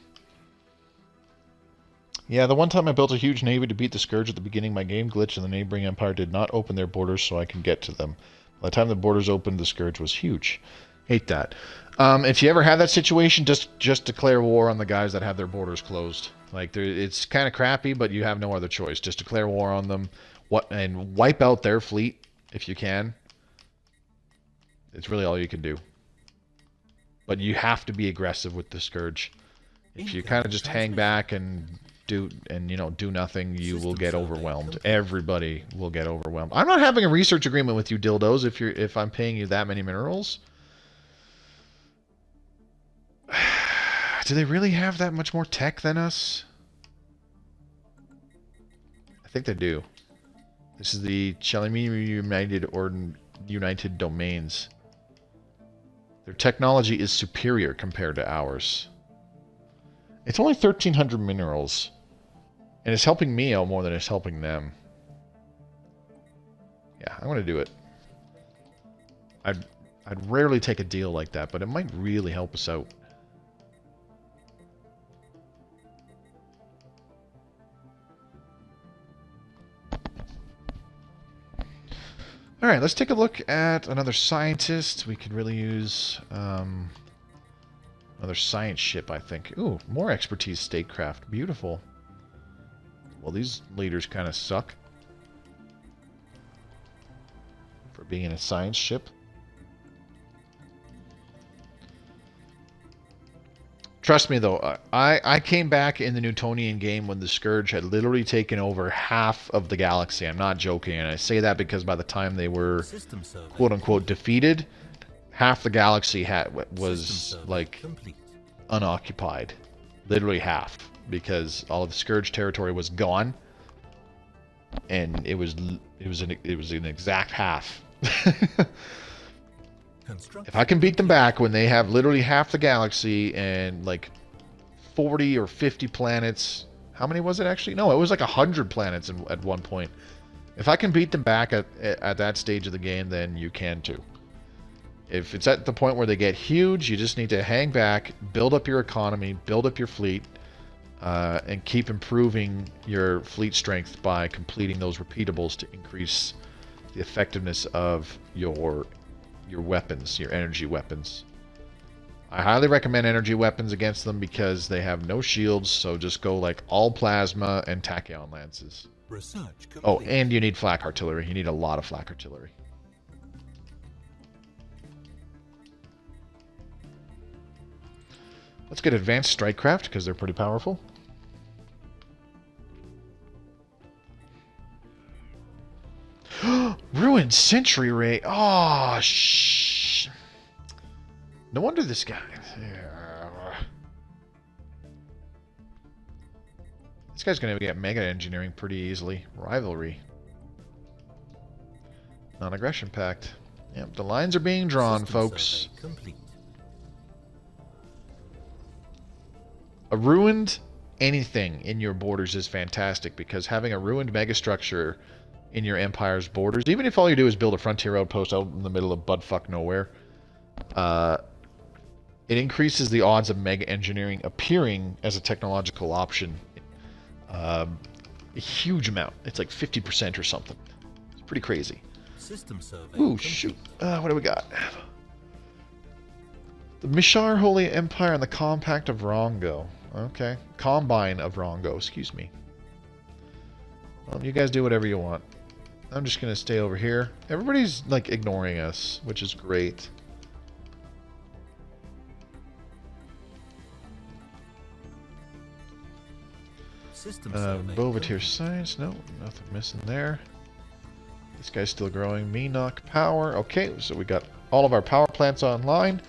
Yeah, the one time I built a huge navy to beat the Scourge at the beginning, my game glitched and the neighboring empire did not open their borders so I can get to them. By the time the borders opened, the Scourge was huge. Hate that. If you ever have that situation, just declare war on the guys that have their borders closed. Like, it's kind of crappy, but you have no other choice. Just declare war on them, and wipe out their fleet if you can. It's really all you can do. But you have to be aggressive with the Scourge. If you kind of just hang back and do nothing, you will get overwhelmed. Everybody will get overwhelmed. I'm not having a research agreement with you, dildos. If I'm paying you that many minerals, do they really have that much more tech than us? think they do. This is the United Domains. Their technology is superior compared to ours. It's only 1,300 minerals. And it's helping me out more than it's helping them. Yeah, I'm going to do it. I'd rarely take a deal like that, but it might really help us out. Alright, let's take a look at another scientist. We could really use another science ship, I think. Ooh, more expertise statecraft. Beautiful. Well, these leaders kind of suck for being a science ship. Trust me, though, I came back in the Newtonian game when the Scourge had literally taken over half of the galaxy. I'm not joking, and I say that because by the time they were quote-unquote defeated, half the galaxy was, like, unoccupied. Literally half, because all of the Scourge territory was gone, and it was an exact half. If I can beat them back when they have literally half the galaxy and like 40 or 50 planets. How many was it actually? No, it was like 100 planets at one point. If I can beat them back at that stage of the game, then you can too. If it's at the point where they get huge, you just need to hang back, build up your economy, build up your fleet, and keep improving your fleet strength by completing those repeatables to increase the effectiveness of your weapons, your energy weapons. I highly recommend energy weapons against them because they have no shields, so just go like all plasma and tachyon lances. Oh, and you need flak artillery. You need a lot of flak artillery. Let's get advanced strikecraft because they're pretty powerful. Ruined sentry ray. Oh, shh. No wonder this guy. This guy's going to get mega engineering pretty easily. Rivalry. Non-aggression pact. Yep, the lines are being drawn, folks. A ruined anything in your borders is fantastic because having a ruined megastructure in your empire's borders, even if all you do is build a frontier outpost out in the middle of buttfuck nowhere, it increases the odds of mega engineering appearing as a technological option a huge amount. It's like 50% or something. It's pretty crazy. Ooh, shoot. What do we got? The Mishar Holy Empire and the Compact of Rongo. Okay. Combine of Rongo, excuse me. Well, you guys do whatever you want. I'm just going to stay over here. Everybody's, like, ignoring us, which is great. Bovatir Science. No, nothing missing there. This guy's still growing. Menoch Power. Okay, so we got all of our power plants online.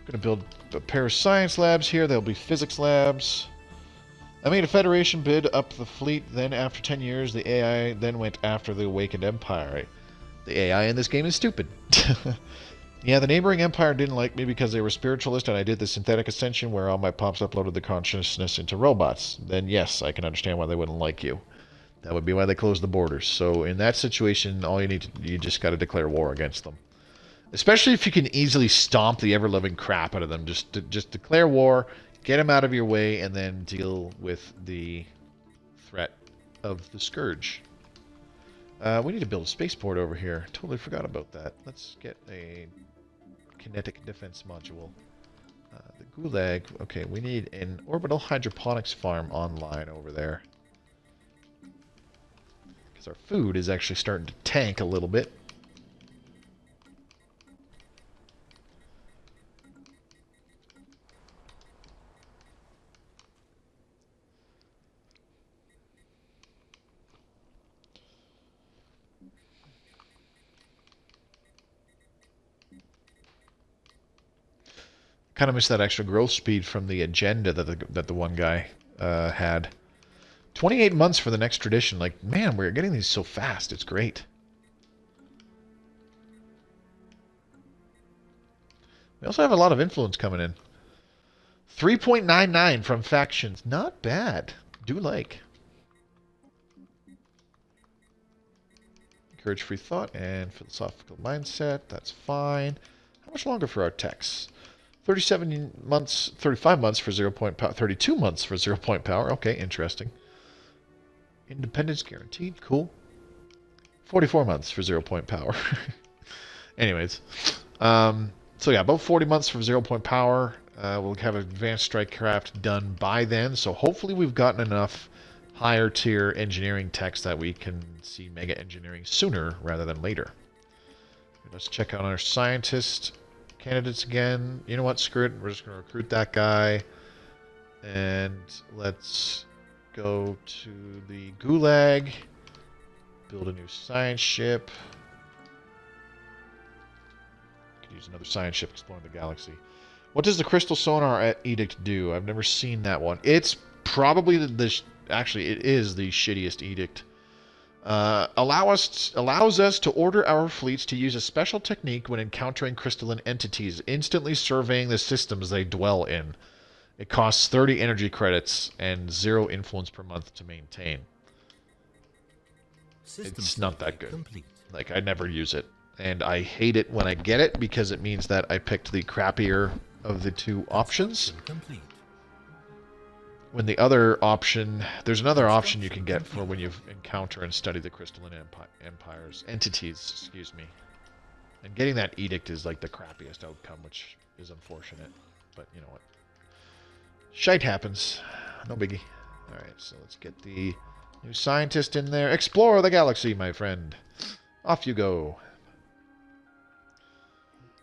Going to build a pair of science labs here. There'll be physics labs. I made a Federation bid up the fleet, then after 10 years, the AI then went after the Awakened Empire. Right? The AI in this game is stupid. Yeah, the neighboring empire didn't like me because they were spiritualist, and I did the synthetic ascension where all my pops uploaded the consciousness into robots. Then yes, I can understand why they wouldn't like you. That would be why they closed the borders. So in that situation, all you just got to declare war against them. Especially if you can easily stomp the ever-loving crap out of them. Just declare war, get them out of your way, and then deal with the threat of the Scourge. We need to build a spaceport over here. Totally forgot about that. Let's get a kinetic defense module. The Gulag. Okay, we need an orbital hydroponics farm online over there. Because our food is actually starting to tank a little bit. Kind of miss that extra growth speed from the agenda that the one guy had. 28 months for the next tradition. Like, man, we're getting these so fast. It's great. We also have a lot of influence coming in. 3.99 from factions. Not bad. Do like. Encourage free thought and philosophical mindset. That's fine. How much longer for our techs? 37 months, 35 months for 0 point power, 32 months for 0 point power. Okay, interesting. Independence guaranteed. Cool. 44 months for 0 point power. Anyways. So yeah, about 40 months for 0 point power. We'll have advanced strike craft done by then. So hopefully we've gotten enough higher tier engineering techs that we can see mega engineering sooner rather than later. Let's check out our scientist candidates again. You know what? Screw it. We're just going to recruit that guy. And let's go to the Gulag. Build a new science ship. Could use another science ship exploring the galaxy. What does the crystal sonar at Edict do? I've never seen that one. It's probably actually, it is the shittiest edict. Allows us to order our fleets to use a special technique when encountering crystalline entities, instantly surveying the systems they dwell in. It costs 30 energy credits and 0 influence per month to maintain. It's not that good. Like, I never use it. And I hate it when I get it because it means that I picked the crappier of the two options. When the other option, there's another option you can get for when you encounter and study the crystalline entities, excuse me. And getting that edict is like the crappiest outcome, which is unfortunate. But you know what? Shite happens. No biggie. Alright, so let's get the new scientist in there. Explore the galaxy, my friend. Off you go.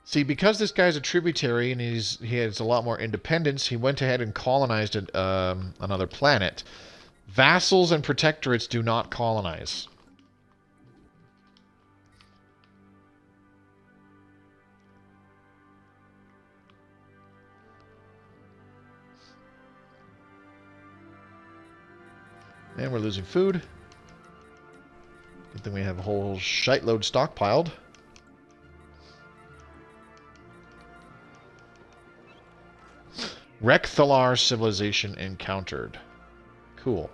See, because this guy's a tributary and he has a lot more independence, he went ahead and colonized another planet. Vassals and protectorates do not colonize. And we're losing food. Good thing we have a whole shiteload stockpiled. Rekthalar civilization encountered. Cool.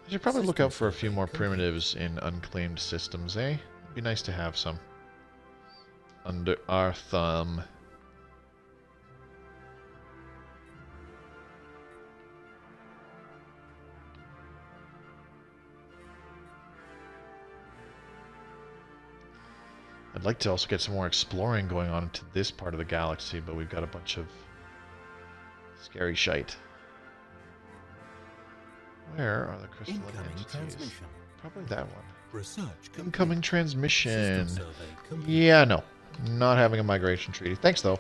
I should probably look out for a few more primitives in unclaimed systems, eh? It'd be nice to have some under our thumb. I'd like to also get some more exploring going on into this part of the galaxy, but we've got a bunch of scary shite. Where are the crystalline entities? Probably that one. Research Incoming transmission. Yeah, no. Not having a migration treaty. Thanks, though.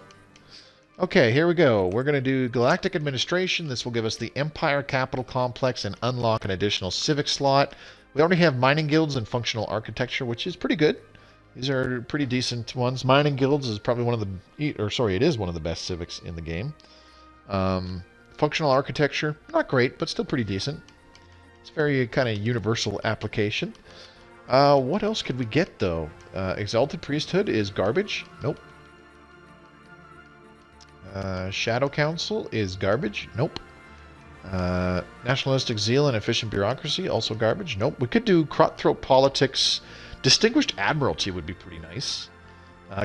Okay, here we go. We're going to do Galactic Administration. This will give us the Empire Capital Complex and unlock an additional civic slot. We already have mining guilds and functional architecture, which is pretty good. These are pretty decent ones. Mining guilds is probably one of the, or sorry, it is one of the best civics in the game. Functional architecture, not great, but still pretty decent. It's very kind of universal application. What else could we get though? Exalted Priesthood is garbage. Nope. Shadow Council is garbage. Nope. Nationalistic Zeal and Efficient Bureaucracy, also garbage. Nope. We could do Cutthroat Politics. Distinguished Admiralty would be pretty nice.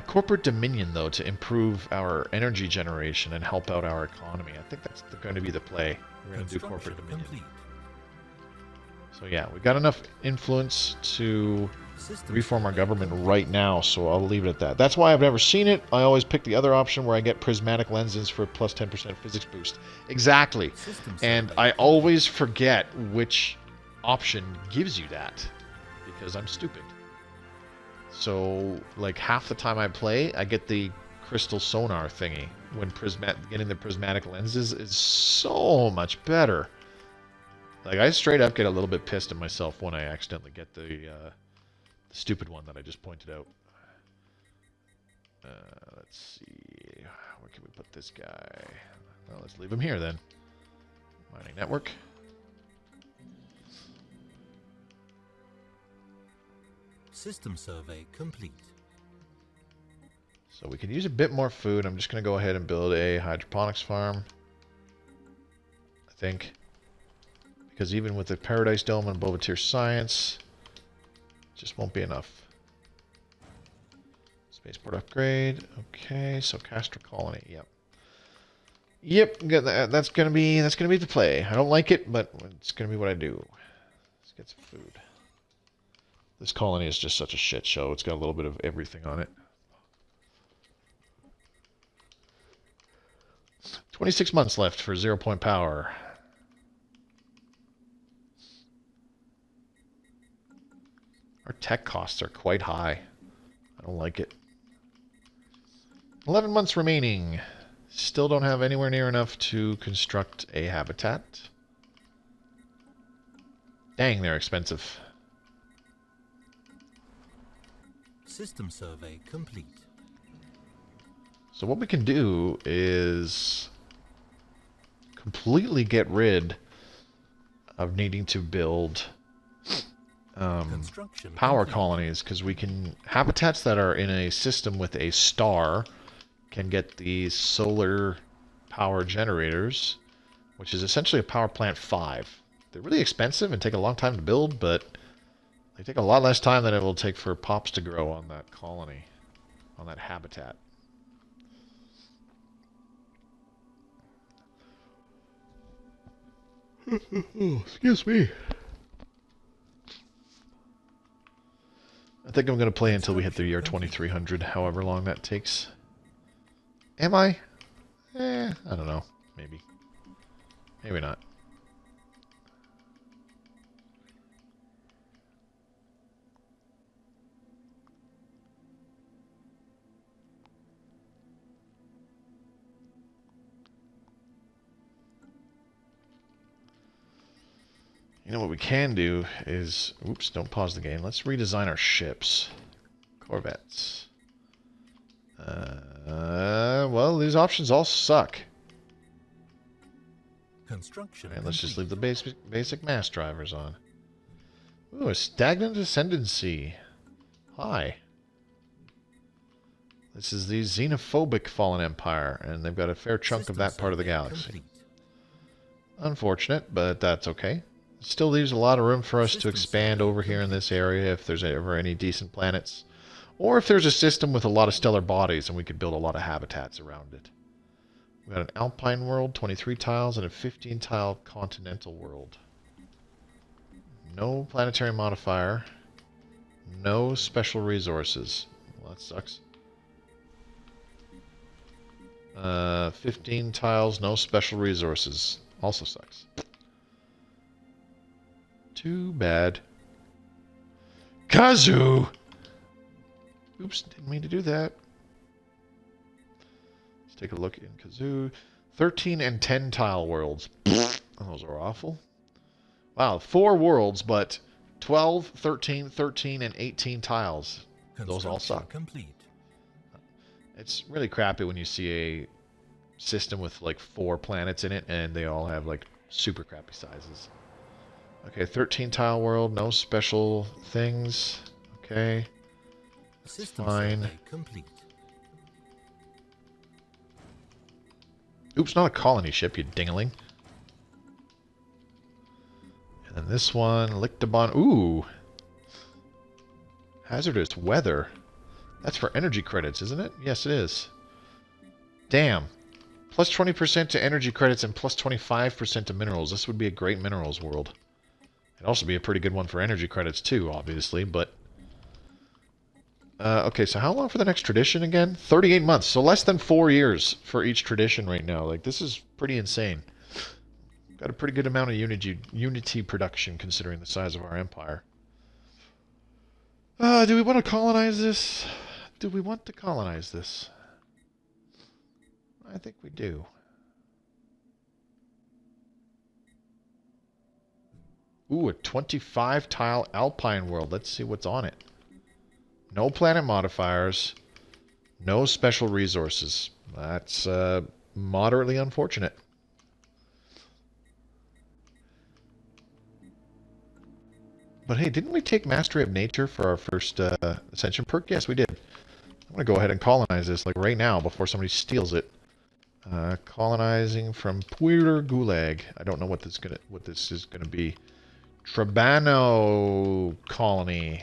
Corporate Dominion, though, to improve our energy generation and help out our economy. I think that's going to be the play. We're going to do Corporate Dominion. So yeah, we've got enough influence to reform our government right now, so I'll leave it at that. That's why I've never seen it. I always pick the other option where I get prismatic lenses for plus 10% physics boost. Exactly. And I always forget which option gives you that, because I'm stupid. So, like, half the time I play, I get the crystal sonar thingy. When getting the prismatic lenses is so much better. Like, I straight up get a little bit pissed at myself when I accidentally get the stupid one that I just pointed out. Let's see. Where can we put this guy? Well, let's leave him here then. Mining network. System survey complete. So we could use a bit more food. I'm just going to go ahead and build a hydroponics farm. I think. Because even with the Paradise Dome and Bobatir Science, it just won't be enough. Spaceport upgrade. Okay, so Castor Colony. Yep. Yep, that's gonna be the play. I don't like it, but it's gonna be what I do. Let's get some food. This colony is just such a shit show. It's got a little bit of everything on it. 26 months left for 0-point power. Our tech costs are quite high. I don't like it. 11 months remaining. Still don't have anywhere near enough to construct a habitat. Dang, they're expensive. System survey complete. So what we can do is completely get rid of needing to build power colonies, because we can... Habitats that are in a system with a star can get these solar power generators, which is essentially a power plant 5. They're really expensive and take a long time to build, but they take a lot less time than it will take for pops to grow on that colony, on that habitat. Excuse me. I think I'm going to play until we hit the year 2300, however long that takes. Am I? I don't know. Maybe. Maybe not. You know what we can do is... Oops, don't pause the game. Let's redesign our ships. Corvettes. Well, these options all suck. Construction. And let's just leave the basic mass drivers on. Ooh, a stagnant ascendancy. Hi. This is the xenophobic Fallen Empire, and they've got a fair chunk of that part of the galaxy. Unfortunate, but that's okay. Still leaves a lot of room for us to expand over here in this area if there's ever any decent planets. Or if there's a system with a lot of stellar bodies and we could build a lot of habitats around it. We've got an alpine world, 23 tiles, and a 15-tile continental world. No planetary modifier. No special resources. Well, that sucks. 15 tiles, no special resources. Also sucks. Too bad. Kazoo! Oops, didn't mean to do that. Let's take a look in Kazoo. 13 and 10 tile worlds. Those are awful. Wow, 4 worlds, but 12, 13, 13, and 18 tiles. Those all suck. Complete. It's really crappy when you see a system with like 4 planets in it and they all have like super crappy sizes. Okay, 13 tile world, no special things. Okay. System fine. Complete. Oops, not a colony ship, you dingaling. And then this one, Lictabon. Ooh. Hazardous weather. That's for energy credits, isn't it? Yes, it is. Damn. Plus 20% to energy credits and plus 25% to minerals. This would be a great minerals world. It'd also be a pretty good one for energy credits too, obviously, but... okay, so how long for the next tradition again? 38 months, so less than 4 years for each tradition right now. Like, this is pretty insane. Got a pretty good amount of unity production considering the size of our empire. Do we want to colonize this? Do we want to colonize this? I think we do. Ooh, a 25-tile alpine world. Let's see what's on it. No planet modifiers. No special resources. That's moderately unfortunate. But hey, didn't we take Mastery of Nature for our first Ascension perk? Yes, we did. I'm going to go ahead and colonize this like right now before somebody steals it. Colonizing from Puerto Gulag. I don't know what this is gonna be. Tribano colony.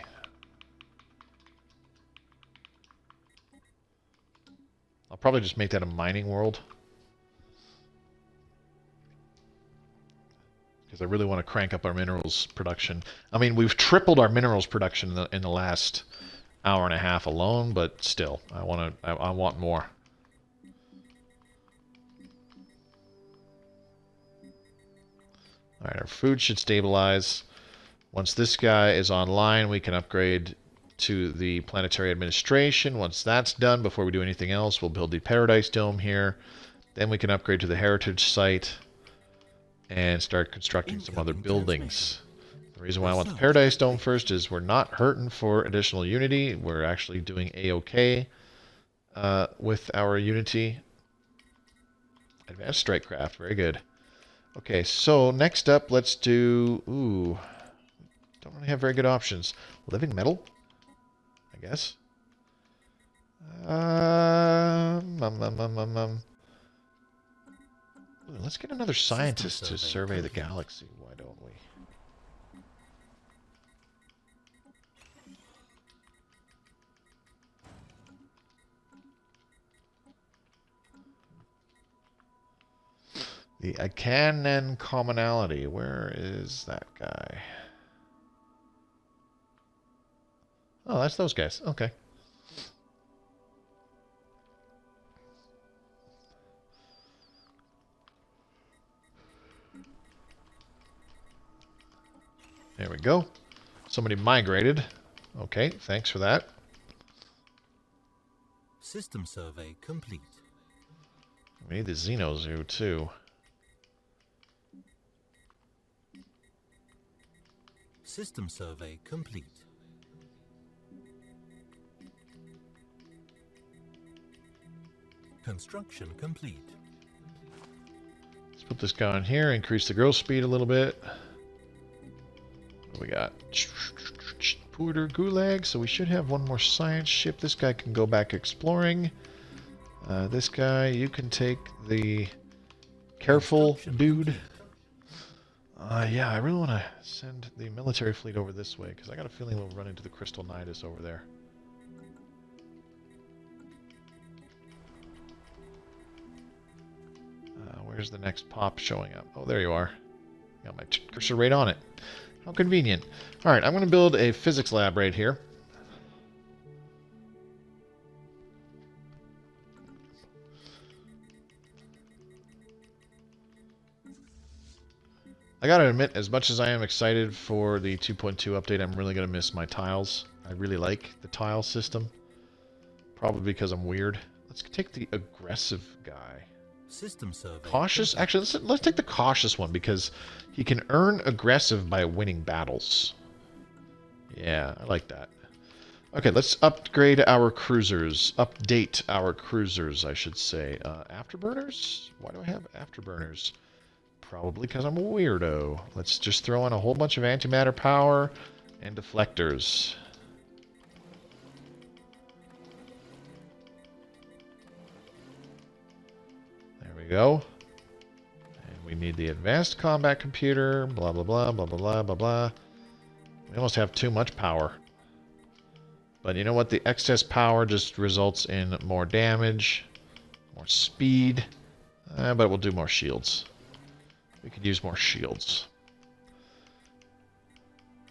I'll probably just make that a mining world. Because I really want to crank up our minerals production. I mean, we've tripled our minerals production in the last hour and a half alone, but still, I want more. Alright, our food should stabilize. Once this guy is online, we can upgrade to the Planetary Administration. Once that's done, before we do anything else, we'll build the Paradise Dome here. Then we can upgrade to the Heritage Site and start constructing some other buildings. The reason why I want the Paradise Dome first is we're not hurting for additional Unity. We're actually doing A-OK with our Unity. Advanced Strike Craft, very good. Okay, so next up, let's do... Ooh, don't really have very good options. Living metal, I guess. Ooh, let's get another scientist to survey the galaxy. Why don't we? The Ikanan commonality. Where is that guy? Oh, that's those guys. Okay. There we go. Somebody migrated. Okay, thanks for that. System survey complete. We need the Xenozoo too. System survey complete. Construction complete. Let's put this guy on here, increase the growth speed a little bit. What do we got? Puerto Gulag, so we should have one more science ship. This guy can go back exploring. This guy, you can take the careful dude. Yeah, I really want to send the military fleet over this way, because I got a feeling we'll run into the Crystal Nidus over there. Where's the next pop showing up? Oh, there you are. Got my cursor right on it. How convenient. Alright, I'm going to build a physics lab right here. I gotta admit, as much as I am excited for the 2.2 update, I'm really gonna miss my tiles. I really like the tile system. Probably because I'm weird. Let's take the aggressive guy. System survey. Cautious? Actually, let's take the cautious one, because he can earn aggressive by winning battles. Yeah, I like that. Okay, let's upgrade our cruisers. Update our cruisers, I should say. Afterburners? Why do I have afterburners? Probably because I'm a weirdo. Let's just throw in a whole bunch of antimatter power and deflectors. There we go. And we need the advanced combat computer, blah, blah, blah, blah, blah, blah, blah, blah. We almost have too much power. But you know what? The excess power just results in more damage, more speed, but we'll do more shields. We could use more shields.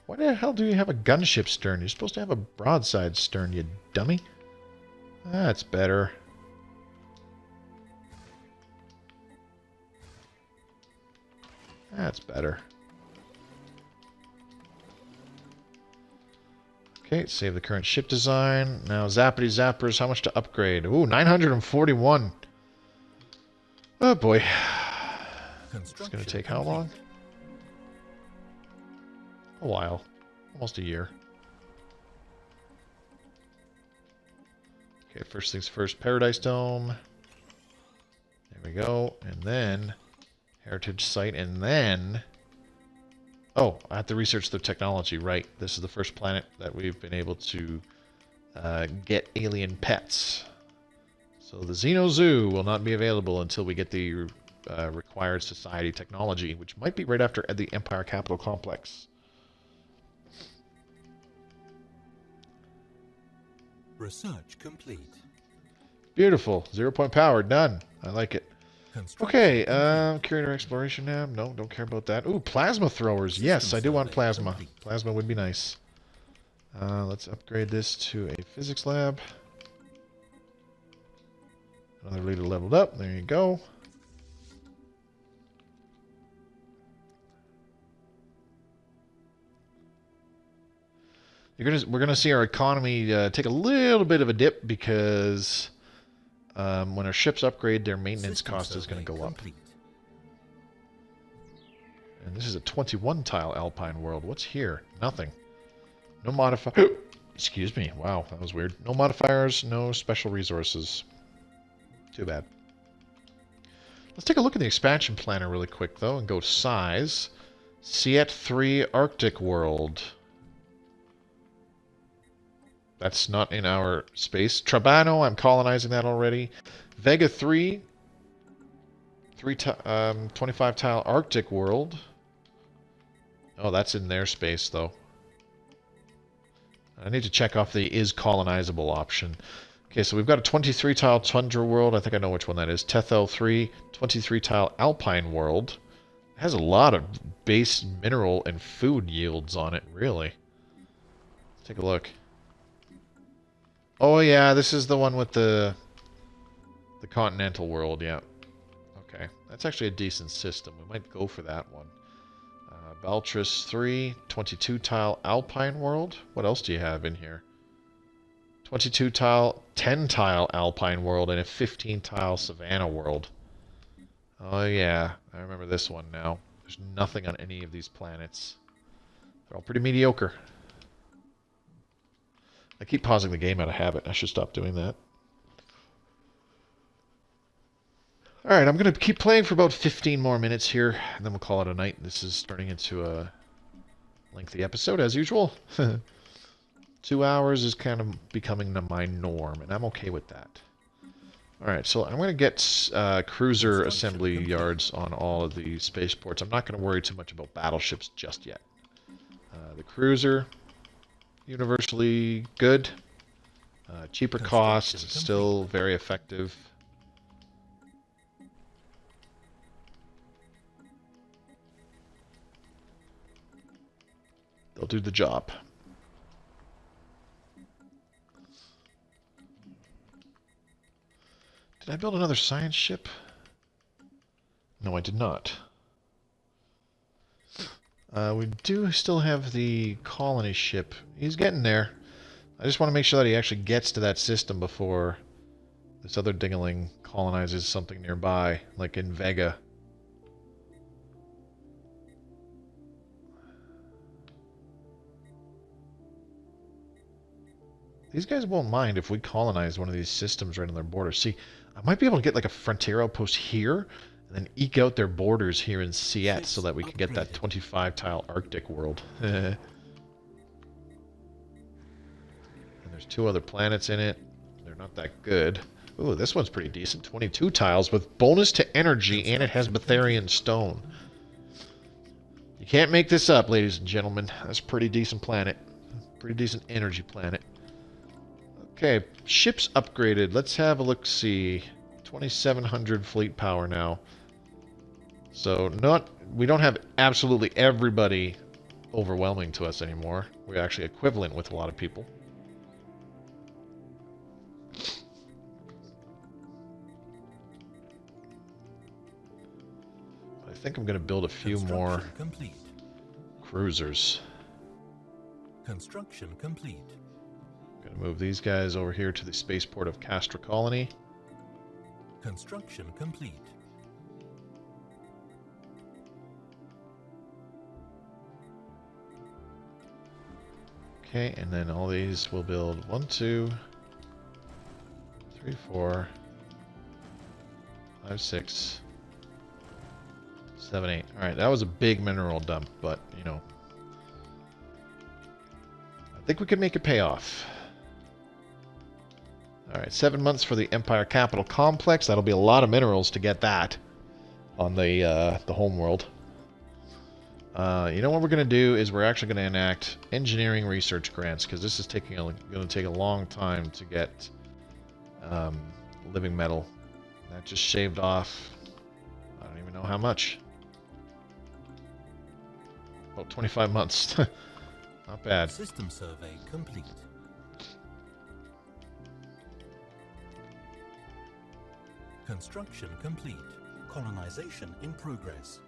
Why the hell do you have a gunship stern? You're supposed to have a broadside stern, you dummy. That's better. That's better. Okay, save the current ship design. Now, zappity zappers, how much to upgrade? Ooh, 941. Oh boy. It's going to take how long? A while. Almost a year. Okay, first things first, Paradise Dome. There we go. And then Heritage Site, and then... Oh, I have to research their technology, right. This is the first planet that we've been able to get alien pets. So the Xeno Zoo will not be available until we get the required society technology, which might be right after the Empire Capital Complex. Research complete. Beautiful. 0-point power. Done. I like it. Construction Okay, curator exploration now. No, don't care about that. Ooh, plasma throwers. Yes, I do want plasma. Plasma would be nice. Let's upgrade this to a physics lab. Another leader leveled up. There you go. We're gonna see our economy take a little bit of a dip because when our ships upgrade, their maintenance cost is going to go up. And this is a 21 tile Alpine world. What's here? Nothing. No modifier. Excuse me. Wow, that was weird. No modifiers, no special resources. Too bad. Let's take a look at the expansion planner really quick, though, and go size. Siet 3 Arctic world. That's not in our space. Trabano, I'm colonizing that already. Vega 3. 25 tile Arctic world. Oh, that's in their space, though. I need to check off the is colonizable option. Okay, so we've got a 23 tile Tundra world. I think I know which one that is. Tethel 3, 23 tile Alpine world. It has a lot of base mineral and food yields on it, really. Let's take a look. Oh yeah, this is the one with the continental world, yeah. Okay, that's actually a decent system. We might go for that one. Baltris 3, 22 tile Alpine world. What else do you have in here? 22 tile, 10 tile Alpine world, and a 15 tile Savannah world. Oh yeah, I remember this one now. There's nothing on any of these planets. They're all pretty mediocre. I keep pausing the game out of habit. I should stop doing that. Alright, I'm going to keep playing for about 15 more minutes here, and then we'll call it a night. This is turning into a lengthy episode, as usual. 2 hours is kind of becoming my norm, and I'm okay with that. Alright, so I'm going to get cruiser assembly yards on all of the spaceports. I'm not going to worry too much about battleships just yet. The cruiser... universally good. Cheaper cost, still very effective. They'll do the job. Did I build another science ship? No, I did not. We do still have the colony ship. He's getting there. I just want to make sure that he actually gets to that system before this other dingaling colonizes something nearby, like in Vega. These guys won't mind if we colonize one of these systems right on their border. See, I might be able to get like a frontier outpost here, and then eke out their borders here in Siet so that we can get that 25 tile Arctic world. And there's 2 other planets in it. They're not that good. Ooh, this one's pretty decent. 22 tiles with bonus to energy, and it has Betharian stone. You can't make this up, ladies and gentlemen. That's a pretty decent planet. Pretty decent energy planet. Okay, ships upgraded. Let's have a look-see. 2,700 fleet power now. So we don't have absolutely everybody overwhelming to us anymore. We're actually equivalent with a lot of people. I think I'm going to build a few more cruisers. Construction complete. Going to move these guys over here to the spaceport of Castra Colony. Construction complete. Okay, and then all these will build 1, 2, 3, 4, 5, 6, 7, 8. All right, that was a big mineral dump, but, you know, I think we could make it pay off. All right, 7 months for the Empire Capital Complex. That'll be a lot of minerals to get that on the home world. You know what we're going to do is we're actually going to enact engineering research grants, because this is going to take a long time to get living metal. That just shaved off, I don't even know how much. About 25 months. Not bad. System survey complete. Construction complete. Colonization in progress.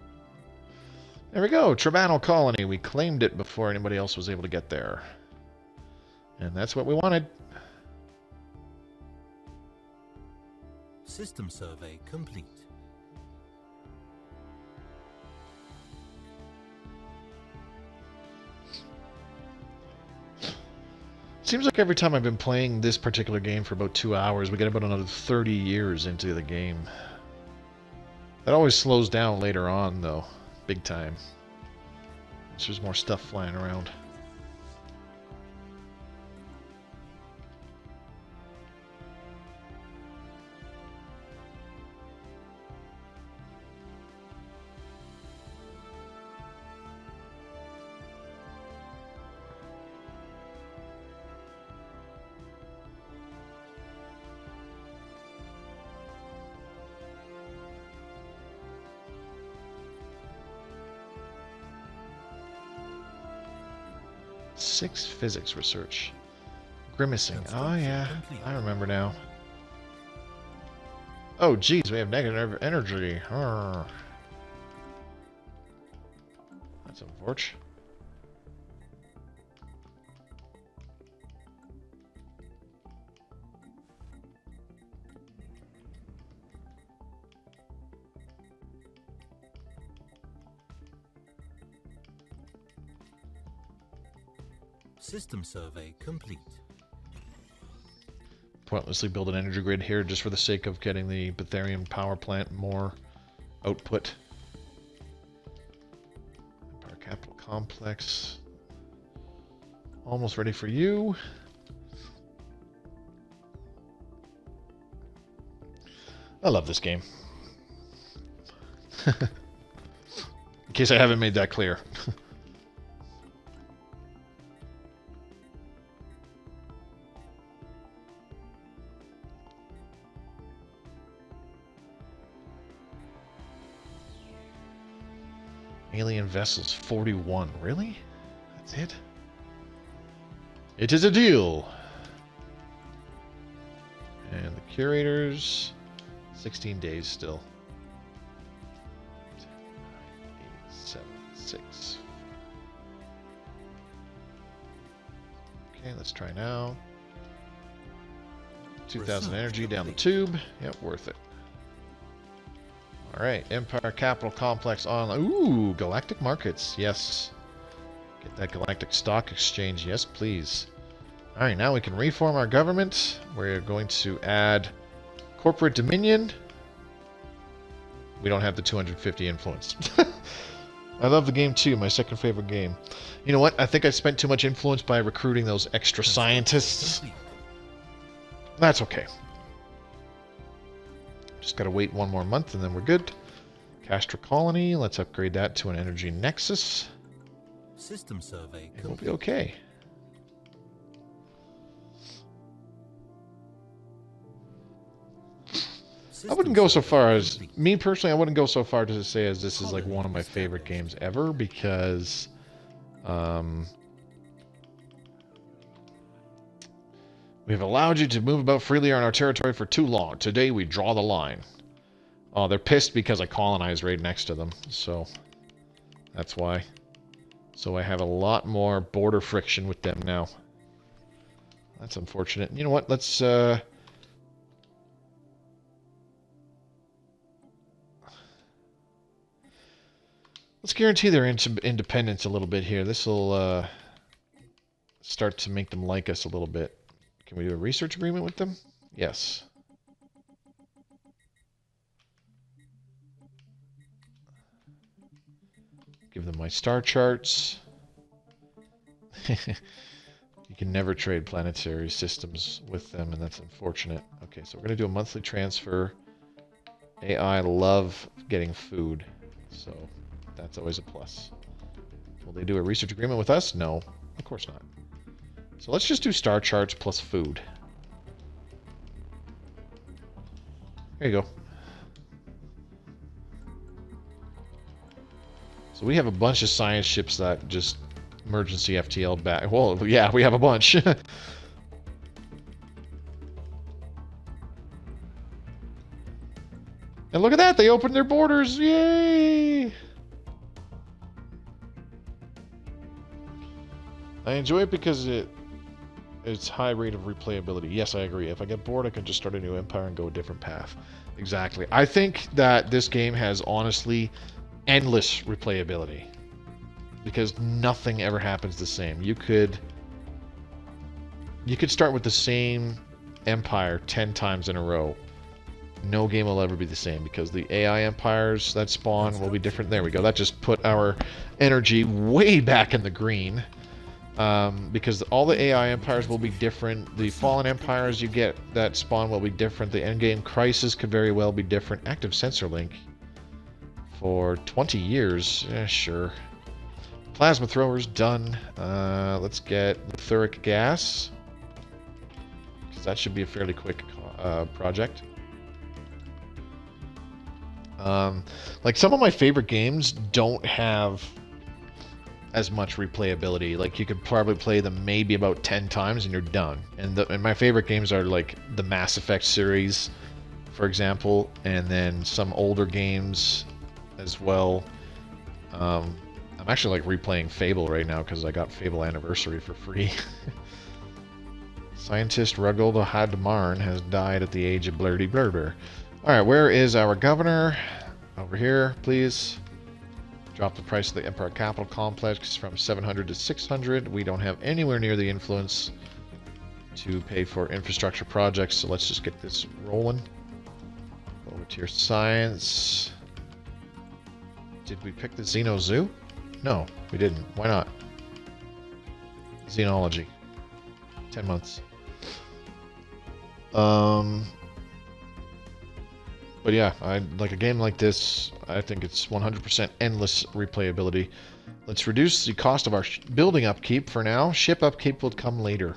There we go, Tribunal Colony. We claimed it before anybody else was able to get there. And that's what we wanted. System survey complete. Seems like every time I've been playing this particular game for about 2 hours, we get about another 30 years into the game. That always slows down later on, though. Big time. So there's more stuff flying around. Six physics research. Grimacing. Oh yeah, I remember now. Oh geez, we have negative energy. Arrgh. That's unfortunate. System survey complete. Pointlessly build an energy grid here just for the sake of getting the Betharian power plant more output. Empire Capital Complex. Almost ready for you. I love this game. In case I haven't made that clear. Alien vessels 41. Really? That's it? It is a deal. And the curators, 16 days still. 10, 9, 8, 7, 6. Okay, let's try now. 2,000 energy down the tube. Yep, worth it. Alright, Empire Capital Complex on. Ooh, Galactic Markets. Yes. Get that Galactic Stock Exchange. Yes, please. Alright, now we can reform our government. We're going to add Corporate Dominion. We don't have the 250 influence. I love the game too, my second favorite game. You know what? I think I spent too much influence by recruiting those extra scientists. That's okay. Just gotta wait 1 more month and then we're good. Castor Colony, let's upgrade that to an energy nexus. System survey and we'll be okay. I wouldn't go so far as, me personally, I wouldn't go so far to say as this is like one of my favorite games ever, because we have allowed you to move about freely on our territory for too long. Today we draw the line. Oh, they're pissed because I colonized right next to them, so that's why. So I have a lot more border friction with them now. That's unfortunate. You know what? Let's guarantee their independence a little bit here. This will start to make them like us a little bit. Can we do a research agreement with them? Yes. Give them my star charts. You can never trade planetary systems with them, and that's unfortunate. Okay, so we're going to do a monthly transfer. AI love getting food, so that's always a plus. Will they do a research agreement with us? No, of course not. So let's just do star charts plus food. There you go. So we have a bunch of science ships that just emergency FTL back. Well, yeah, we have a bunch. And look at that, they opened their borders. Yay! I enjoy it because it's high rate of replayability. Yes, I agree. If I get bored, I can just start a new empire and go a different path. Exactly. I think that this game has honestly endless replayability because nothing ever happens the same. You could start with the same empire 10 times in a row. No game will ever be the same because the AI empires that spawn will be different. There we go. That just put our energy way back in the green. Because all the AI empires will be different. The fallen empires you get that spawn will be different. The endgame crisis could very well be different. Active sensor link for 20 years. Yeah, sure. Plasma throwers done. Let's get etheric gas, because that should be a fairly quick project. Like some of my favorite games don't have as much replayability. Like you could probably play them maybe about 10 times and you're done. And my favorite games are like the Mass Effect series, for example, and then some older games as well. I'm actually like replaying Fable right now because I got Fable Anniversary for free. Scientist Ruggold Hadmarn has died at the age of blurdy blurber. Alright, where is our governor? Over here, please. Drop the price of the Empire Capital Complex from 700 to 600. We don't have anywhere near the influence to pay for infrastructure projects, so let's just get this rolling. Over to your science. Did we pick the Xeno Zoo? No, we didn't. Why not? Xenology. 10 months. But yeah, I like a game like this. I think it's 100% endless replayability. Let's reduce the cost of our building upkeep for now. Ship upkeep will come later.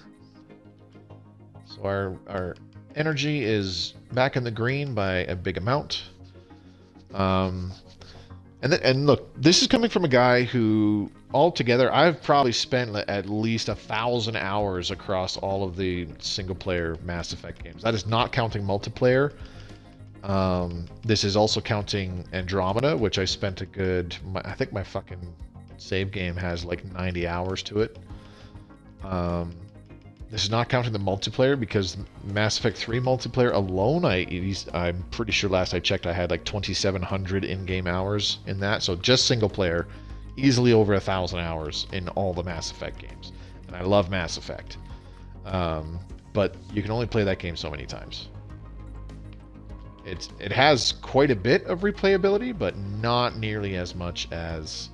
So our energy is back in the green by a big amount. And look, this is coming from a guy who, altogether, I've probably spent at least 1,000 hours across all of the single-player Mass Effect games. That is not counting multiplayer. This is also counting Andromeda, which I spent a good... I think my fucking save game has like 90 hours to it. This is not counting the multiplayer because Mass Effect 3 multiplayer alone, I'm pretty sure last I checked I had like 2,700 in-game hours in that. So just single player, easily over 1,000 hours in all the Mass Effect games. And I love Mass Effect. But you can only play that game so many times. It has quite a bit of replayability, but not nearly as much as,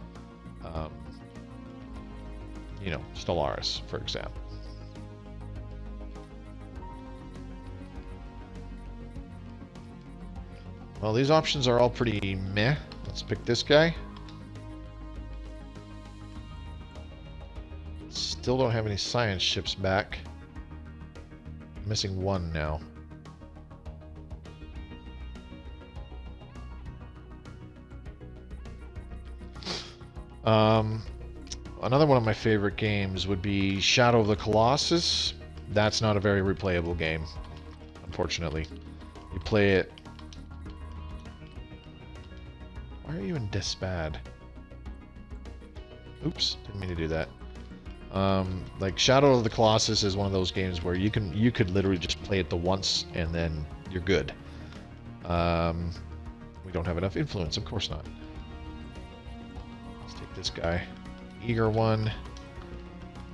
you know, Stellaris, for example. Well, these options are all pretty meh. Let's pick this guy. Still don't have any science ships back. I'm missing one now. Another one of my favorite games would be Shadow of the Colossus. That's not a very replayable game, unfortunately. You play it... Why are you in Disbad? Oops, didn't mean to do that. Like Shadow of the Colossus is one of those games where you could literally just play it the once and then you're good. We don't have enough influence, of course not. Let's take this guy. Eager one.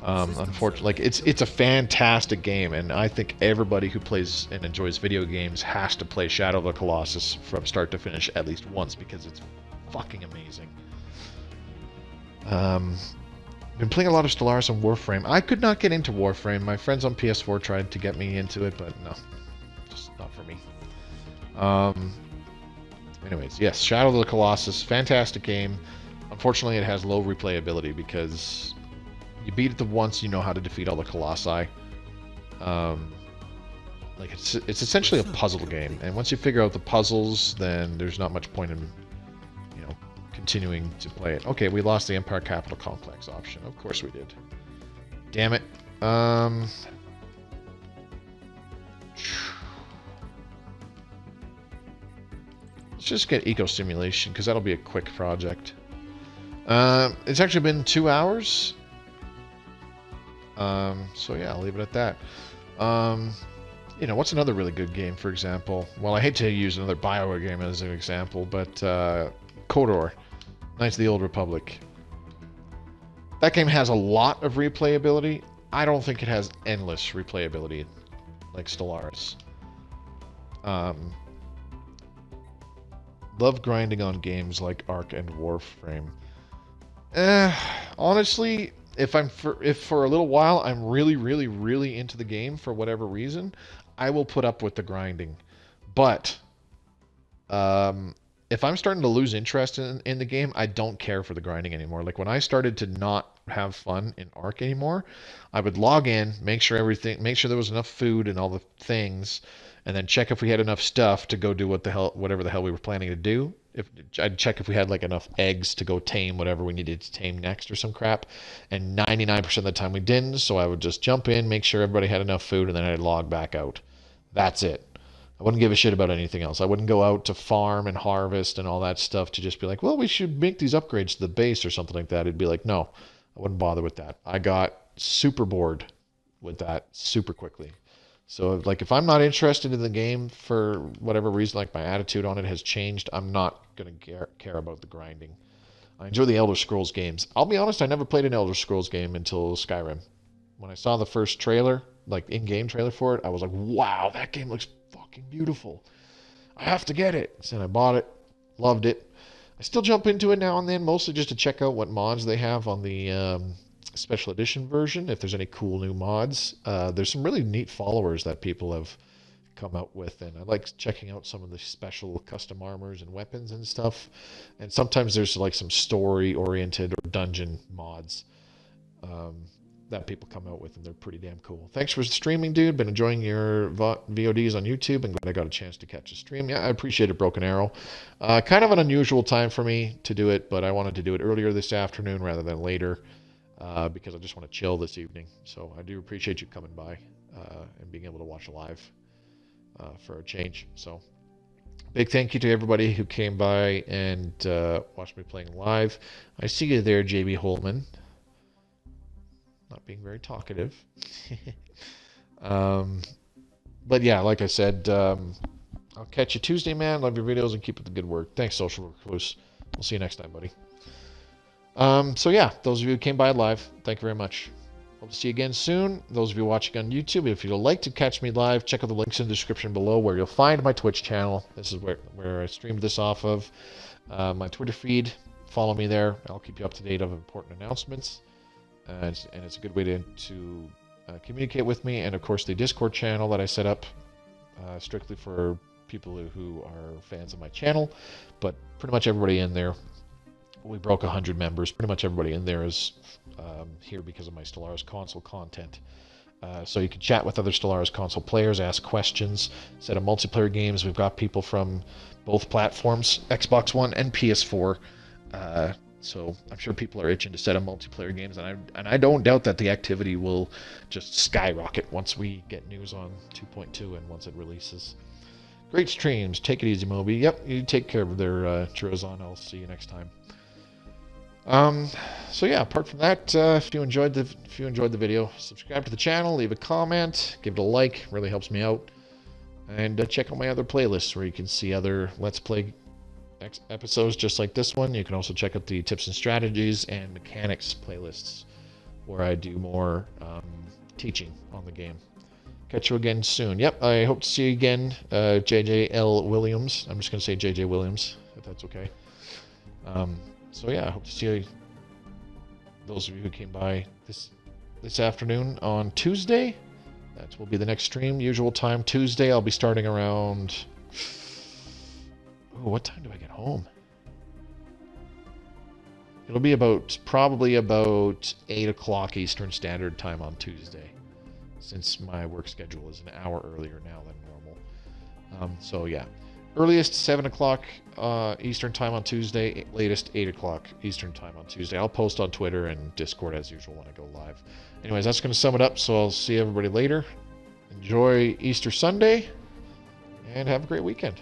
Unfortunately, like it's a fantastic game, and I think everybody who plays and enjoys video games has to play Shadow of the Colossus from start to finish at least once because it's fucking amazing. Been playing a lot of Stellaris and Warframe. I could not get into Warframe. My friends on PS4 tried to get me into it, but no, just not for me. Anyways, yes, Shadow of the Colossus, fantastic game. Unfortunately, it has low replayability because you beat it the once, you know how to defeat all the Colossi. Like it's essentially a puzzle game, and once you figure out the puzzles, then there's not much point in, you know, continuing to play it. Okay, we lost the Empire Capital Complex option. Of course we did. Damn it. Let's just get Eco Simulation, because that'll be a quick project. It's actually been 2 hours. So yeah, I'll leave it at that. You know, what's another really good game, for example? Well, I hate to use another BioWare game as an example, but KOTOR, Knights of the Old Republic. That game has a lot of replayability. I don't think it has endless replayability like Stellaris. Love grinding on games like Ark and Warframe. Honestly, if for a little while I'm really into the game for whatever reason, I will put up with the grinding. But if I'm starting to lose interest in the game, I don't care for the grinding anymore. Like when I started to not have fun in Ark anymore, I would log in, make sure there was enough food and all the things, and then check if we had enough stuff to go do whatever the hell we were planning to do. I'd check if we had like enough eggs to go tame whatever we needed to tame next or some crap, and 99% of the time we didn't, so I would just jump in, make sure everybody had enough food, and then I'd log back out. That's it. I wouldn't give a shit about anything else. I wouldn't go out to farm and harvest and all that stuff to just be like, well, we should make these upgrades to the base or something like that. It'd be like, no, I wouldn't bother with that. I got super bored with that super quickly. So, like, if I'm not interested in the game for whatever reason, like my attitude on it has changed, I'm not going to care about the grinding. I enjoy the Elder Scrolls games. I'll be honest, I never played an Elder Scrolls game until Skyrim. When I saw the first trailer, like in-game trailer for it, I was like, wow, that game looks fucking beautiful. I have to get it. So I bought it, loved it. I still jump into it now and then, mostly just to check out what mods they have on the special edition version, if there's any cool new mods. There's some really neat followers that people have come out with, and I like checking out some of the special custom armors and weapons and stuff. And sometimes there's like some story-oriented or dungeon mods that people come out with, and they're pretty damn cool. Thanks for streaming, dude. Been enjoying your VODs on YouTube, and glad I got a chance to catch a stream. Yeah, I appreciate it, Broken Arrow. Kind of an unusual time for me to do it, but I wanted to do it earlier this afternoon rather than later. Because I just want to chill this evening. So I do appreciate you coming by and being able to watch live for a change. So big thank you to everybody who came by and watched me playing live. I see you there, JB Holman. Not being very talkative. But yeah, like I said, I'll catch you Tuesday, man. Love your videos and keep up the good work. Thanks, Social Recluse. We'll see you next time, buddy. So yeah, those of you who came by live, thank you very much. Hope to see you again soon. Those of you watching on YouTube, if you'd like to catch me live, check out the links in the description below where you'll find my Twitch channel. This is where I streamed this off of. My Twitter feed, follow me there. I'll keep you up to date of important announcements. And it's a good way to communicate with me. And of course, the Discord channel that I set up strictly for people who are fans of my channel. But pretty much everybody in there. We broke 100 members. Pretty much everybody in there is here because of my Stellaris Console content. So you can chat with other Stellaris Console players, ask questions, set up multiplayer games. We've got people from both platforms, Xbox One and PS4. So I'm sure people are itching to set up multiplayer games, and I don't doubt that the activity will just skyrocket once we get news on 2.2 and once it releases. Great streams. Take it easy, Moby. Yep, you take care of their Trozon. I'll see you next time. So yeah, apart from that, if you enjoyed the video, subscribe to the channel, leave a comment, give it a like, really helps me out. And check out my other playlists where you can see other Let's Play episodes just like this one. You can also check out the tips and strategies and mechanics playlists where I do more teaching on the game. Catch you again soon. Yep, I hope to see you again, JJL Williams. I'm just going to say JJ Williams, if that's okay. So yeah, I hope to see you those of you who came by this afternoon. On Tuesday, that will be the next stream. Usual time, Tuesday. I'll be starting around... Oh, what time do I get home? It'll be probably about 8 o'clock Eastern Standard Time on Tuesday, since my work schedule is an hour earlier now than normal. So yeah, earliest 7 o'clock Eastern Time on Tuesday, latest 8 o'clock Eastern Time on Tuesday. I'll post on Twitter and Discord as usual when I go live. Anyways, that's going to sum it up, so I'll see everybody later. Enjoy Easter Sunday, and have a great weekend.